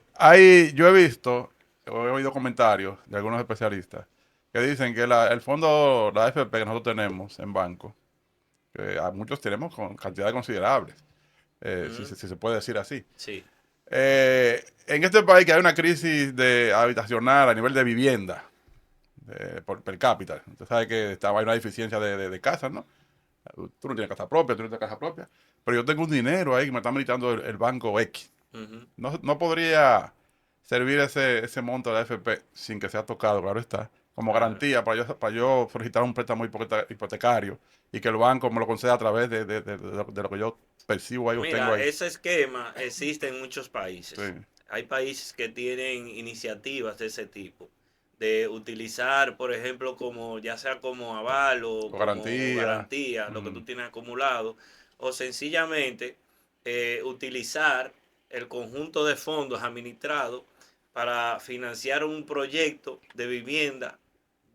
Yo he visto he oído comentarios de algunos especialistas que dicen que el fondo, la AFP que nosotros tenemos en banco, que a muchos tenemos con cantidades considerables, Ujú. si se puede decir así. Sí. En este país que hay una crisis de habitacional a nivel de vivienda, por per cápita. Usted sabe que hay una deficiencia de casas, ¿no? Tú no tienes casa propia, tú no tienes casa propia, pero yo tengo un dinero ahí que me está militando el banco X. Ujú. No podría servir ese monto de AFP sin que sea tocado, claro está, como Claro. garantía para yo solicitar un préstamo hipotecario y que el banco me lo conceda a través de lo que yo percibo ahí o tengo Mira, ahí. ese esquema existe en muchos Sí, países. Hay países que tienen iniciativas de ese tipo, de utilizar, por ejemplo, como ya sea como aval o o como garantía. garantía lo que Mm, tú tienes acumulado, o sencillamente utilizar el conjunto de fondos administrados para financiar un proyecto de vivienda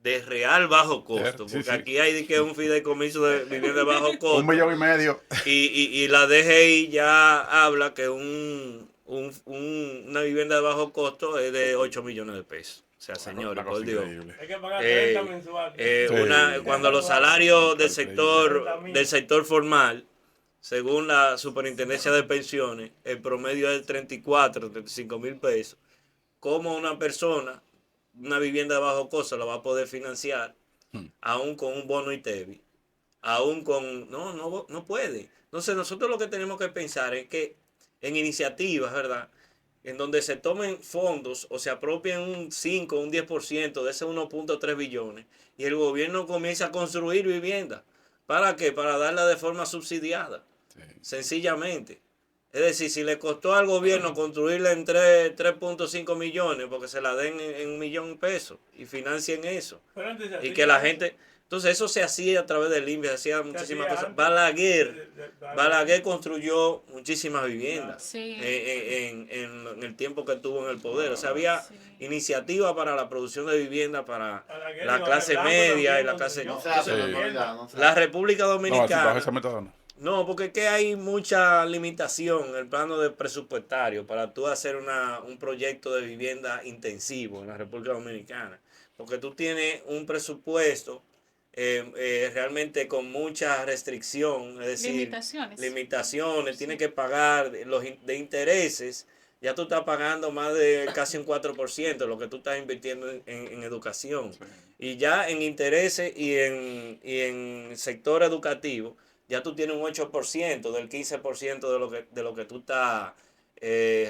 de real bajo costo, sí, porque sí. aquí hay de que un fideicomiso de vivienda de bajo Un costo. millón y medio. Y la DGI ya habla que una vivienda de bajo costo es de 8 millones de pesos. O sea, señores, Una por cosa Dios. increíble. Hay que pagar 30 Eh, mensuales. cuando los Sí. salarios del Increíble. sector formal, según la Superintendencia de Pensiones, el promedio es 34, 35 mil pesos. ¿Cómo una persona, una vivienda de bajo costo, la va a poder financiar Mm. aún con un bono ITEVI? Aún con... No puede. Entonces nosotros lo que tenemos que pensar es que en iniciativas, ¿verdad? En donde se tomen fondos o se apropien un 5 un 10% de ese 1,3 billones y el gobierno comienza a construir vivienda. ¿Para qué? Para darla de forma subsidiada, Sí. sencillamente. Es decir, si le costó al gobierno construirla en 3,5 millones, porque se la den en 1 millón de pesos y financien eso. Pero antes se Y que la hacía eso. gente, entonces eso se hacía a través del INVI, se hacía Se muchísimas hacía cosas. antes. Balaguer construyó muchísimas viviendas Sí, en el tiempo que estuvo en el poder. O sea, había sí. iniciativa para la producción de vivienda para Balaguer y la Jorge clase Blanco media y también la clase... construyó No se Entonces, hace en la Sí. actualidad, no se la hace. República No, así bajo ese Dominicana... método no. No, porque es que hay mucha limitación en el plano de presupuestario para tú hacer un proyecto de vivienda intensivo en la República Dominicana. Porque tú tienes un presupuesto realmente con mucha restricción, es decir, Limitaciones. limitaciones, tienes Sí. que pagar de intereses, ya tú estás pagando más de casi un 4% de lo que tú estás invirtiendo en educación. Sí. Y ya en intereses y en sector educativo, ya tú tienes un 8% del 15% de lo que tú estás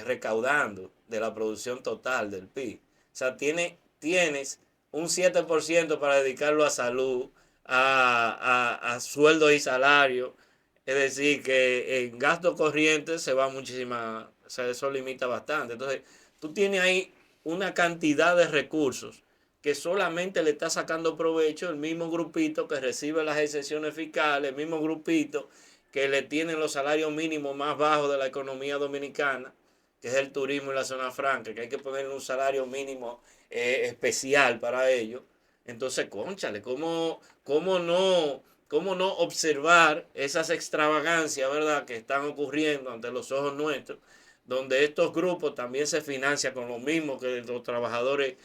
recaudando de la producción total del PIB. O sea, tienes un 7% para dedicarlo a salud, a sueldos y salarios. Es decir, que en gastos corrientes se va muchísima, o sea, eso limita bastante. Entonces, tú tienes ahí una cantidad de recursos que solamente le está sacando provecho el mismo grupito que recibe las exenciones fiscales, el mismo grupito que le tienen los salarios mínimos más bajos de la economía dominicana, que es el turismo y la zona franca, que hay que poner un salario mínimo especial para ellos. Entonces, cónchale, ¿cómo no observar esas extravagancias, ¿verdad?, que están ocurriendo ante los ojos nuestros, donde estos grupos también se financian con lo mismo que los trabajadores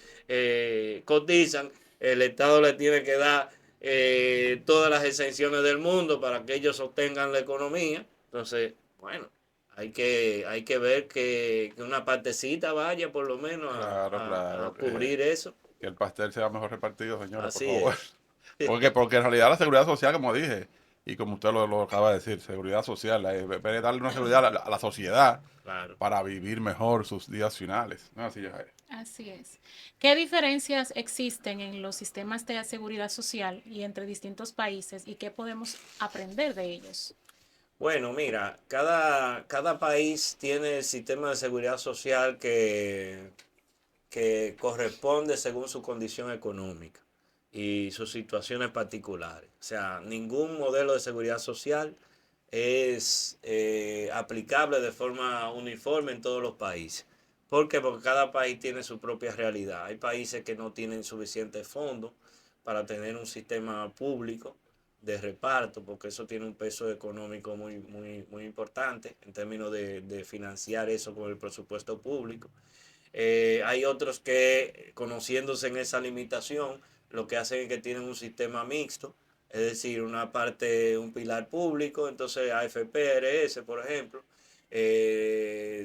cotizan, el Estado le tiene que dar todas las exenciones del mundo para que ellos sostengan la economía. Entonces, bueno, hay que ver que una partecita vaya por lo menos Claro, a claro. cubrir eso. Que el pastel sea mejor repartido, señores, por Así favor. es. Porque en realidad la seguridad social, como dije, y como usted lo acaba de decir, seguridad social, es darle una seguridad a la sociedad Claro. para vivir mejor sus días finales. ¿No? Así es. Así es. ¿Qué diferencias existen en los sistemas de seguridad social y entre distintos países y qué podemos aprender de ellos? Bueno, mira, cada país tiene el sistema de seguridad social que corresponde según su condición económica y sus situaciones particulares. O sea, ningún modelo de seguridad social es aplicable de forma uniforme en todos los países. ¿Por qué? Porque cada país tiene su propia realidad. Hay países que no tienen suficientes fondos para tener un sistema público de reparto, porque eso tiene un peso económico muy, muy, muy importante en términos de financiar eso con el presupuesto público. Hay otros que, conociéndose en esa limitación, lo que hacen es que tienen un sistema mixto, es decir, una parte, un pilar público, entonces AFP, ARS, por ejemplo,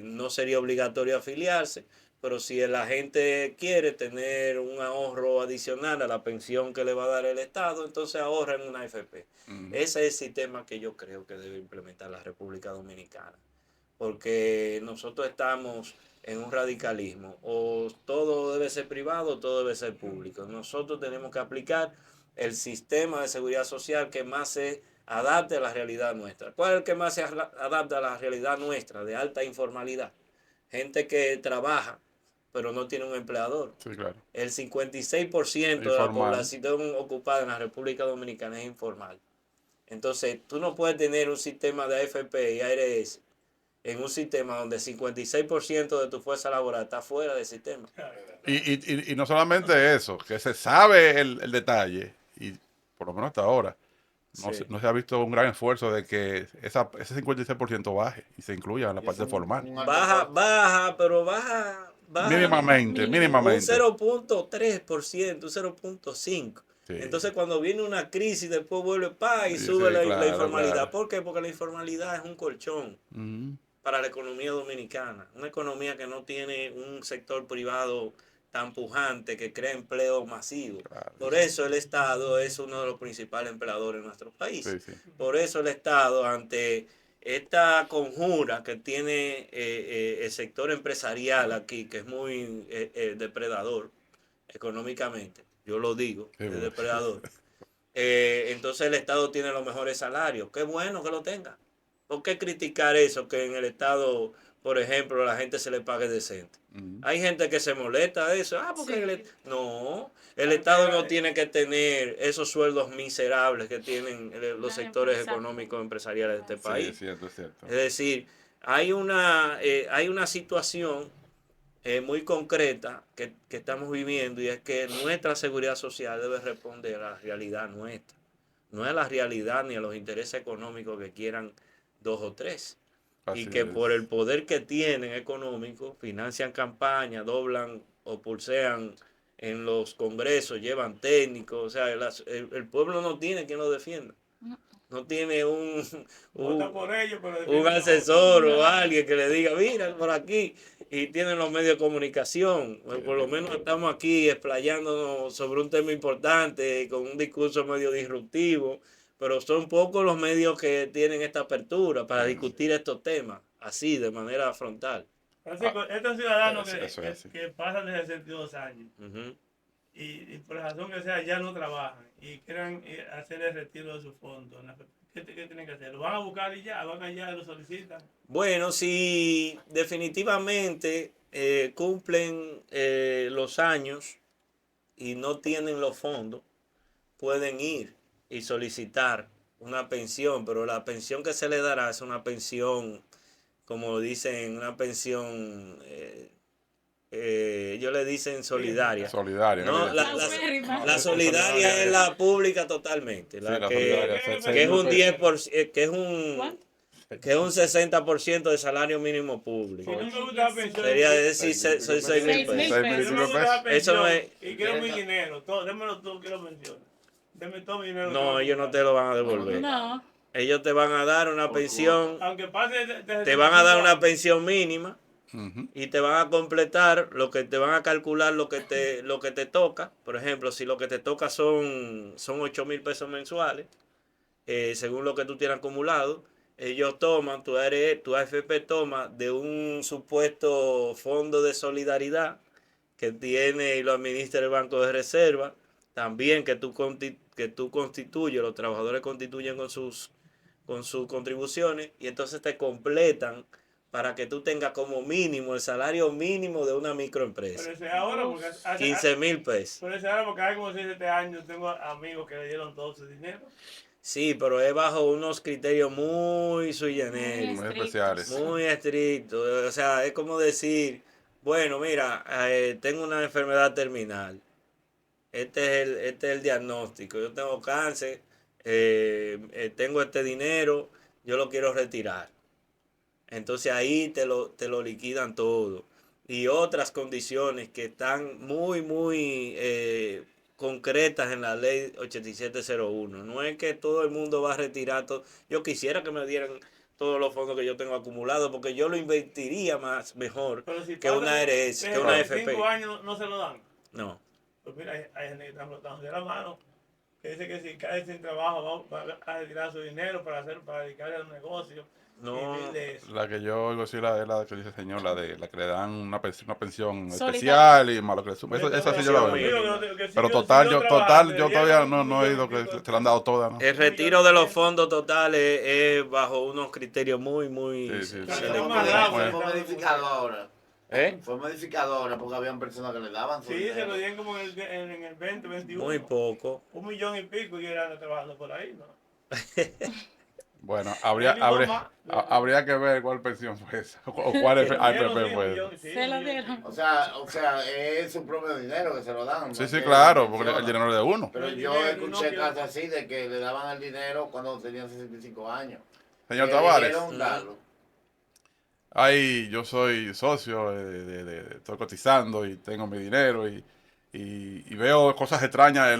no sería obligatorio afiliarse, pero si la gente quiere tener un ahorro adicional a la pensión que le va a dar el Estado, entonces ahorra en una AFP. Ese es el sistema que yo creo que debe implementar la República Dominicana, porque nosotros estamos en un radicalismo, o todo debe ser privado o todo debe ser público. Nosotros tenemos que aplicar el sistema de seguridad social que más se adapte a la realidad nuestra. ¿Cuál es el que más se adapta a la realidad nuestra? De alta informalidad. Gente que trabaja, pero no tiene un empleador. Sí, claro. El 56% de la población ocupada en la República Dominicana es informal. Entonces, tú no puedes tener un sistema de AFP y ARS en un sistema donde el 56% de tu fuerza laboral está fuera del sistema. Y no solamente eso, que se sabe el detalle, y por lo menos hasta ahora, no se ha visto un gran esfuerzo de que ese 56% baje y se incluya en la parte formal. Pero baja Mínimamente. un 0.3%, un 0.5%. Sí. Entonces cuando viene una crisis, después vuelve y Sí, sube sí, la informalidad. claro. ¿Por qué? Porque la informalidad es un colchón para la economía dominicana. Una economía que no tiene un sector privado tan pujante que crea empleo masivo. Claro. Por eso el Estado es uno de los principales empleadores en nuestro país. Sí, sí. Por eso el Estado, ante esta conjura que tiene el sector empresarial aquí, que es muy depredador económicamente, yo lo digo, Sí, es bueno. depredador. Entonces el Estado tiene los mejores salarios. Qué bueno que lo tenga. ¿Por qué criticar eso? Que en el Estado, por ejemplo, a la gente se le pague decente. Hay gente que se molesta de eso. Porque no, el Estado no tiene que tener esos sueldos miserables que tienen los sectores económicos empresariales de este país. Sí, es cierto. Es decir, hay una situación muy concreta que estamos viviendo, y es que nuestra seguridad social debe responder a la realidad nuestra, no a la realidad ni a los intereses económicos que quieran dos o tres. Así Y que es. por el poder que tienen económico financian campañas, doblan o pulsean en los congresos, llevan técnicos. O sea, el pueblo no tiene quien lo defienda. No tiene un asesor o alguien que le diga, mira, por aquí. Y tienen los medios de comunicación. Por lo menos estamos aquí explayándonos sobre un tema importante, con un discurso medio disruptivo. Pero son pocos los medios que tienen esta apertura para discutir estos temas, así, de manera frontal. Francisco, estos ciudadanos Eso. que pasan de 62 años y por la razón que sea ya no trabajan y quieran hacer el retiro de su fondo, ¿qué tienen que hacer? ¿Lo van a buscar y ya? ¿Van allá y lo solicitan? Bueno, si definitivamente cumplen los años y no tienen los fondos, pueden ir y solicitar una pensión, pero la pensión que se le dará es una pensión, como dicen, una pensión, ellos le dicen solidaria. Solidaria. No, la solidaria es la pública totalmente, la que es un 10%, que es un 60% del salario mínimo público. Si no me gusta la pensión, Sería decir, soy 6.000 pesos. si no me gusta la pensión Eso no es. y quiero mi dinero, démelo tú, quiero pensión. Deme todo mi dinero. No, ellos no te lo van a devolver. No. Ellos te van a dar una pensión, Aunque pase te van a dar una pensión mínima y te van a completar lo que te van a calcular lo que te toca. Por ejemplo, si lo que te toca son 8.000 pesos mensuales, según lo que tú tienes acumulado, ellos toman, tu AFP toma de un supuesto fondo de solidaridad que tiene y lo administra el Banco de Reserva, también que tú constituyes, los trabajadores constituyen con sus contribuciones, y entonces te completan para que tú tengas como mínimo el salario mínimo de una microempresa. Pero ese ahora porque 15.000 pesos. Pero ese ahora porque hace como 6 7 años tengo amigos que le dieron todo su dinero. Sí, pero es bajo unos criterios muy sui generis, Muy especiales. muy estrictos. O sea, es como decir, bueno, mira, tengo una enfermedad terminal. Este es el diagnóstico. Yo tengo cáncer, tengo este dinero, yo lo quiero retirar. Entonces ahí te lo liquidan todo. y otras condiciones que están muy concretas en la ley 8701. No es que todo el mundo va a retirar todo. Yo quisiera que me dieran todos los fondos que yo tengo acumulados, porque yo lo invertiría mejor Pero si que una ARS, que una FP. 5 años no se lo dan. No. Pues mira, hay gente que está flotando de la mano, que dice que si cae sin trabajo va a retirar su dinero para dedicarse a un negocio. No. Y vivir de eso. La que yo oigo sí es la que dice el señor, la que le dan una pensión Solidaria. especial y más lo que le suma. Esa sí yo la veo. Pero total, yo todavía no he oído que se la han dado todas, ¿no? El retiro de los fondos totales es bajo unos criterios muy Sí. selectivos. Fue modificado ahora. ¿Eh? Fue modificado ahora porque habían personas que le daban su Sí, se dinero. lo dieron como en el 20, 21. Muy poco. 1 millón y pico y eran trabajando por ahí, ¿no? Bueno, Mi mamá, habría que ver cuál pensión fue esa o cuál AFP fue. Se lo dieron. O sea, es su propio dinero que se lo dan. Sí, no sí, que claro, porque menciona. el dinero es de uno. Pero El yo dinero, no escuché quiero- casos así de que le daban el dinero cuando tenían 65 años. Señor Que Tavares, eligieron darlo. ahí yo soy socio, estoy cotizando y tengo mi dinero y veo cosas extrañas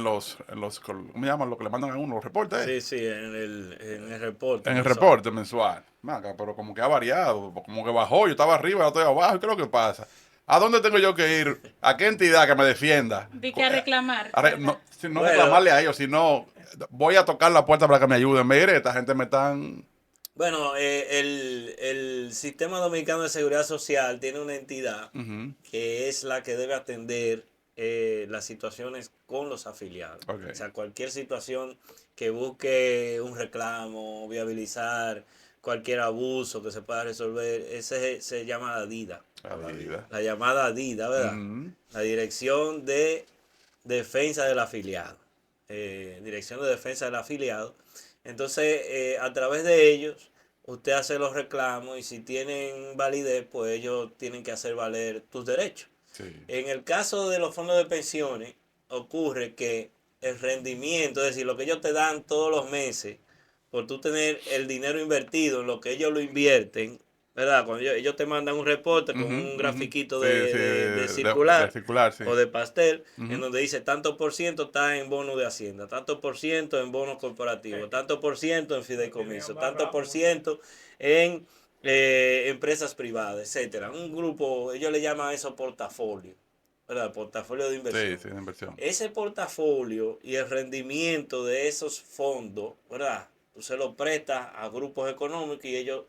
¿cómo me llaman? Lo que le mandan a uno, los reportes. Sí, en el reporte. En el mensual. reporte mensual. Maca, pero como que ha variado, como que bajó, yo estaba arriba, yo estoy abajo, ¿qué es lo que pasa? ¿A dónde tengo yo que ir? ¿A qué entidad que me defienda? Di que a reclamar. No, si no Bueno. reclamarle a ellos, sino voy a tocar la puerta para que me ayuden. Mire, esta gente me están... Bueno, el Sistema Dominicano de Seguridad Social tiene una entidad Ujú, que es la que debe atender las situaciones con los afiliados. Ok. O sea, cualquier situación que busque un reclamo, viabilizar cualquier abuso que se pueda resolver, ese se llama DIDA. a la vida. La llamada DIDA, ¿verdad? Ujú, La Dirección de Defensa del Afiliado. Dirección de Defensa del Afiliado. Entonces, a través de ellos, usted hace los reclamos y si tienen validez, pues ellos tienen que hacer valer tus derechos. sí. En el caso de los fondos de pensiones, ocurre que el rendimiento, es decir, lo que ellos te dan todos los meses, por tú tener el dinero invertido en lo que ellos lo invierten, ¿verdad? Cuando ellos te mandan un reporte con Ujú, un ujú. grafiquito Sí, sí, de circular, de circular, sí. o de pastel, Ujú. en donde dice tanto por ciento está en bono de Hacienda, tanto por ciento en bonos corporativos, tanto por ciento en fideicomiso, tanto por ciento en empresas privadas, etcétera. Un grupo, ellos le llaman eso portafolio, ¿verdad? Portafolio de inversión. Sí, de inversión. Ese portafolio y el rendimiento de esos fondos, ¿verdad? Tú se lo prestas a grupos económicos y ellos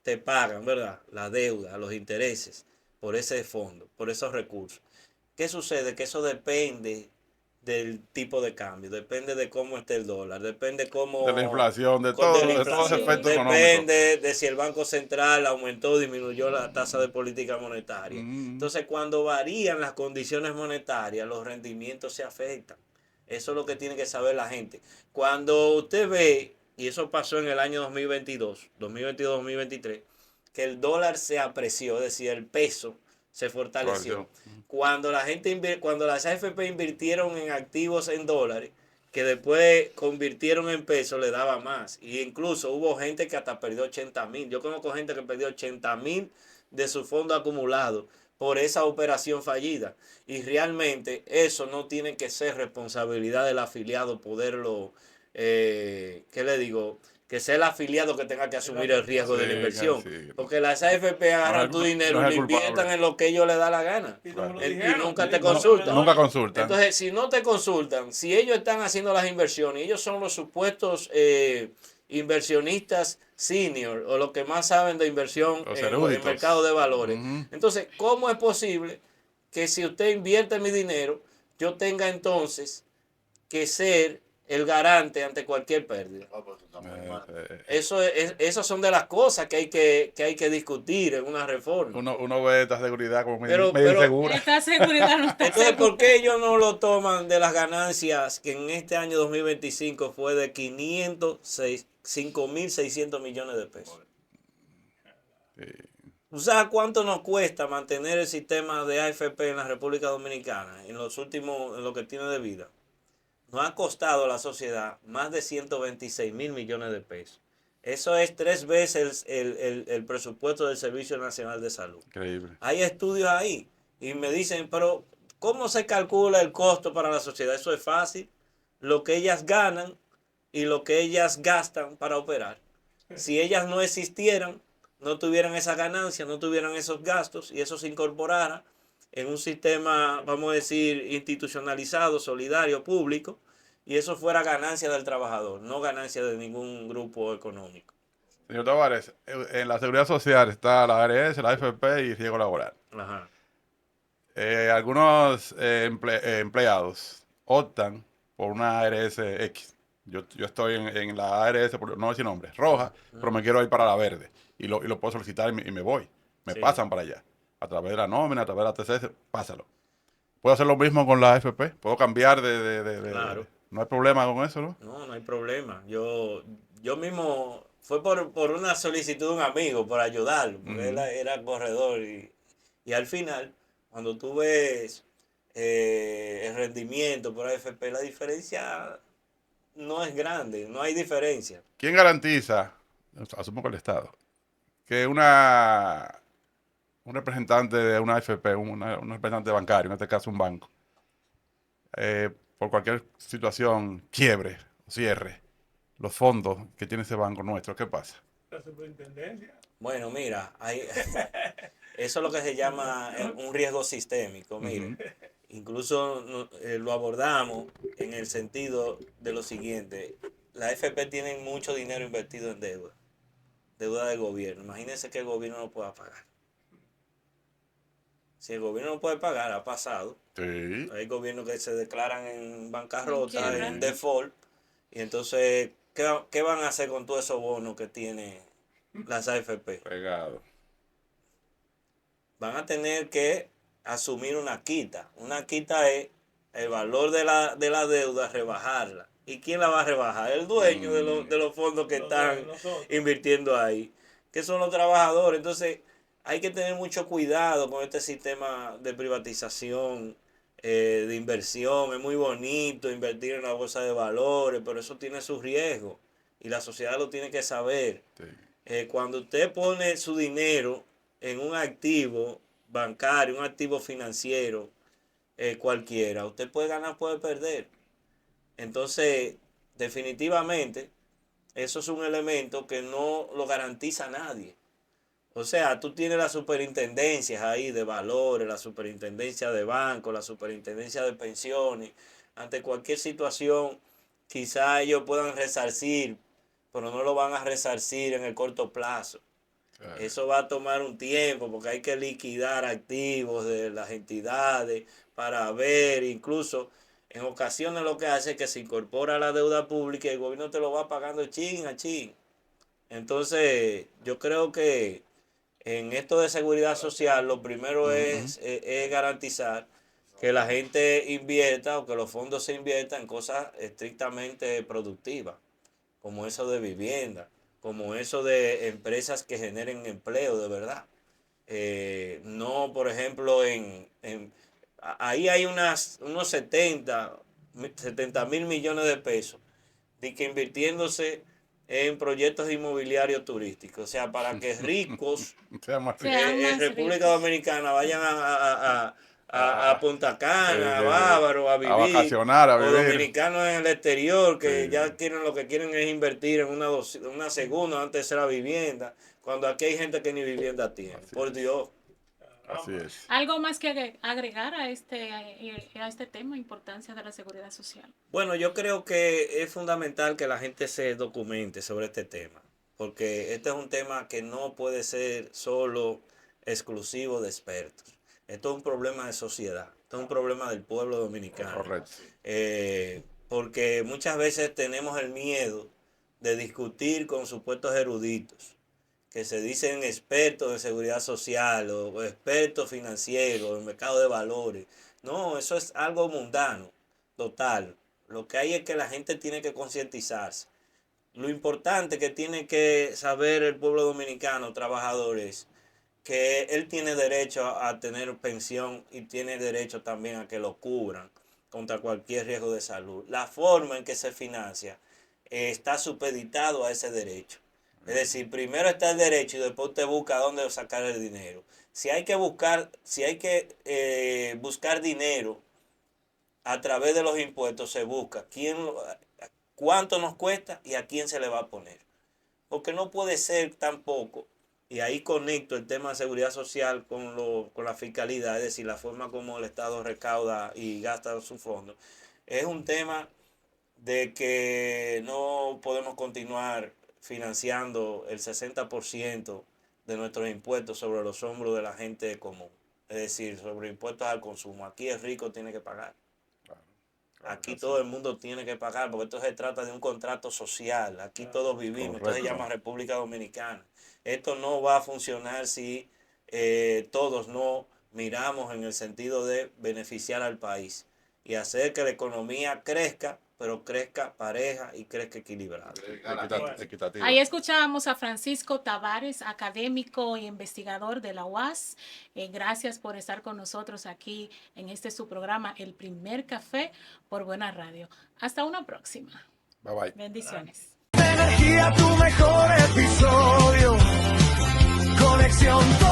te pagan, ¿verdad? La deuda, los intereses por ese fondo, por esos recursos. ¿Qué sucede? Que eso depende del tipo de cambio, depende de cómo esté el dólar, depende cómo... De la inflación, de de todo, la de todos los inflación. efectos económicos. Depende de si el Banco Central aumentó o disminuyó la tasa de política monetaria. Mm. Entonces, cuando varían las condiciones monetarias, los rendimientos se afectan. Eso es lo que tiene que saber la gente. Cuando usted ve, y eso pasó en el año 2022-2023, que el dólar se apreció, es decir, el peso se fortaleció. Cuando la gente cuando las AFP invirtieron en activos en dólares, que después convirtieron en pesos, le daba más. Y incluso hubo gente que hasta perdió 80,000. Yo conozco gente que perdió 80,000 de su fondo acumulado por esa operación fallida. Y realmente eso no tiene que ser responsabilidad del afiliado poderlo, ¿qué le digo? Que sea el afiliado que tenga que asumir el riesgo de la Sí, inversión. sí. Porque las AFP agarran tu dinero no y es lo el culpable. inviertan en lo que ellos les da la gana. Y como lo Y dijeron, nunca te como consultan. Nunca consultan. Entonces, si no te consultan, si ellos están haciendo las inversiones, ellos son los supuestos inversionistas senior o los que más saben de inversión Los en el eruditos. mercado de valores. Ujú. Entonces, ¿cómo es posible que si usted invierte mi dinero, yo tenga entonces que ser el garante ante cualquier pérdida? Oh, pues, está muy mal. Esas son de las cosas que hay que discutir en una reforma. Uno ve esta seguridad como Pero- medio pero- insegura. Esta seguridad no está Entonces, segura. ¿por qué ellos no lo toman de las ganancias que en este año 2025 fue de 5.600 millones de pesos? ¿Tú sabes cuánto nos cuesta mantener el sistema de AFP en la República Dominicana en lo que tiene de vida? Nos ha costado a la sociedad más de 126,000 millones de pesos. Eso es 3 veces el presupuesto del Servicio Nacional de Salud. Increíble. Hay estudios ahí y me dicen, pero ¿cómo se calcula el costo para la sociedad? Eso es fácil. Lo que ellas ganan y lo que ellas gastan para operar. Si ellas no existieran, no tuvieran esa ganancia, no tuvieran esos gastos y eso se incorporara en un sistema, vamos a decir, institucionalizado, solidario, público, y eso fuera ganancia del trabajador, no ganancia de ningún grupo económico. Señor Tavares, en la seguridad social está la ARS, la AFP y riesgo laboral. Ajá. Algunos empleados optan por una ARS X. Yo estoy en la ARS, por no decir nombre, roja, pero me quiero ir para la verde. Y lo puedo solicitar y me voy. Me Sí. pasan para allá. A través de la nómina, a través de la TCS, pásalo. ¿Puedo hacer lo mismo con la AFP? ¿Puedo cambiar Claro. No hay problema con eso, ¿no? No, no hay problema. Yo mismo, fue por una solicitud de un amigo, por ayudarlo, porque él era corredor y al final, cuando tú ves el rendimiento por AFP, la diferencia no es grande, no hay diferencia. ¿Quién garantiza, asumo que el Estado, que un representante de una AFP, un representante bancario, en este caso un banco, por cualquier situación, quiebre o cierre, los fondos que tiene ese banco nuestro, ¿qué pasa? La superintendencia. Bueno, mira, eso es lo que se llama un riesgo sistémico, mire. Incluso lo abordamos en el sentido de lo siguiente. La AFP tiene mucho dinero invertido en deuda del gobierno. Imagínense que el gobierno no pueda pagar. Si el gobierno no puede pagar, ha pasado. Sí. Hay gobiernos que se declaran en bancarrota, quiebra. en default. Y entonces, ¿qué van a hacer con todos esos bonos que tiene las AFP? Pegado. Van a tener que asumir una quita. Una quita es el valor de la deuda, rebajarla. ¿Y quién la va a rebajar? El dueño de los fondos que están invirtiendo ahí, que son los trabajadores. Entonces, hay que tener mucho cuidado con este sistema de privatización, de inversión. Es muy bonito invertir en la bolsa de valores, pero eso tiene sus riesgos y la sociedad lo tiene que saber. Sí. Cuando usted pone su dinero en un activo bancario, un activo financiero, cualquiera, usted puede ganar, puede perder. Entonces, definitivamente, eso es un elemento que no lo garantiza nadie. O sea, tú tienes las superintendencias ahí de valores, la superintendencia de bancos, la superintendencia de pensiones. Ante cualquier situación, quizá ellos puedan resarcir, pero no lo van a resarcir en el corto plazo. Claro. Eso va a tomar un tiempo porque hay que liquidar activos de las entidades para ver, incluso en ocasiones lo que hace es que se incorpora la deuda pública y el gobierno te lo va pagando chin a chin. Entonces, yo creo que en esto de seguridad social, lo primero es garantizar que la gente invierta o que los fondos se inviertan en cosas estrictamente productivas, como eso de vivienda, como eso de empresas que generen empleo de verdad. No, por ejemplo, ahí hay unos 70 mil millones de pesos de que invirtiéndose en proyectos inmobiliarios turísticos. O sea, para que ricos Sean más Sean ricos. más en República ricos. Dominicana vayan a Punta Cana, a Sí, Bávaro, a vivir, vacacionar, a o vivir. dominicanos en el exterior que Sí. ya quieren, lo que quieren es invertir en una segunda antes de la vivienda, cuando aquí hay gente que ni vivienda tiene. Así Por es. Dios. Así es. ¿Algo más que agregar a este tema, importancia de la seguridad social? Bueno, yo creo que es fundamental que la gente se documente sobre este tema, porque este es un tema que no puede ser solo exclusivo de expertos. Esto es un problema de sociedad, esto es un problema del pueblo dominicano. Correcto. Porque muchas veces tenemos el miedo de discutir con supuestos eruditos, que se dicen expertos en seguridad social o expertos financieros, en mercado de valores. No, eso es algo mundano, total. Lo que hay es que la gente tiene que concientizarse. Lo importante que tiene que saber el pueblo dominicano, trabajadores, que él tiene derecho a tener pensión y tiene derecho también a que lo cubran contra cualquier riesgo de salud. La forma en que se financia está supeditado a ese derecho. Es decir, primero está el derecho y después usted busca dónde sacar el dinero. Si hay que buscar dinero a través de los impuestos, se busca cuánto nos cuesta y a quién se le va a poner. Porque no puede ser tampoco, y ahí conecto el tema de seguridad social con la fiscalidad, es decir, la forma como el Estado recauda y gasta sus fondos. Es un tema de que no podemos continuar financiando el 60% de nuestros impuestos sobre los hombros de la gente común. Es decir, sobre impuestos al consumo. Aquí el rico tiene que pagar. Aquí todo el mundo tiene que pagar, porque esto se trata de un contrato social. Aquí todos vivimos, esto se llama República Dominicana. Esto no va a funcionar si todos no miramos en el sentido de beneficiar al país y hacer que la economía crezca, pero crezca pareja y crezca equilibrada. Equitativa. Ahí escuchábamos a Francisco Tavares, académico e investigador de la UAS. Gracias por estar con nosotros aquí en su programa, El Primer Café por Buena Radio. Hasta una próxima. Bye bye. Bendiciones. Energía, tu mejor episodio. Conexión.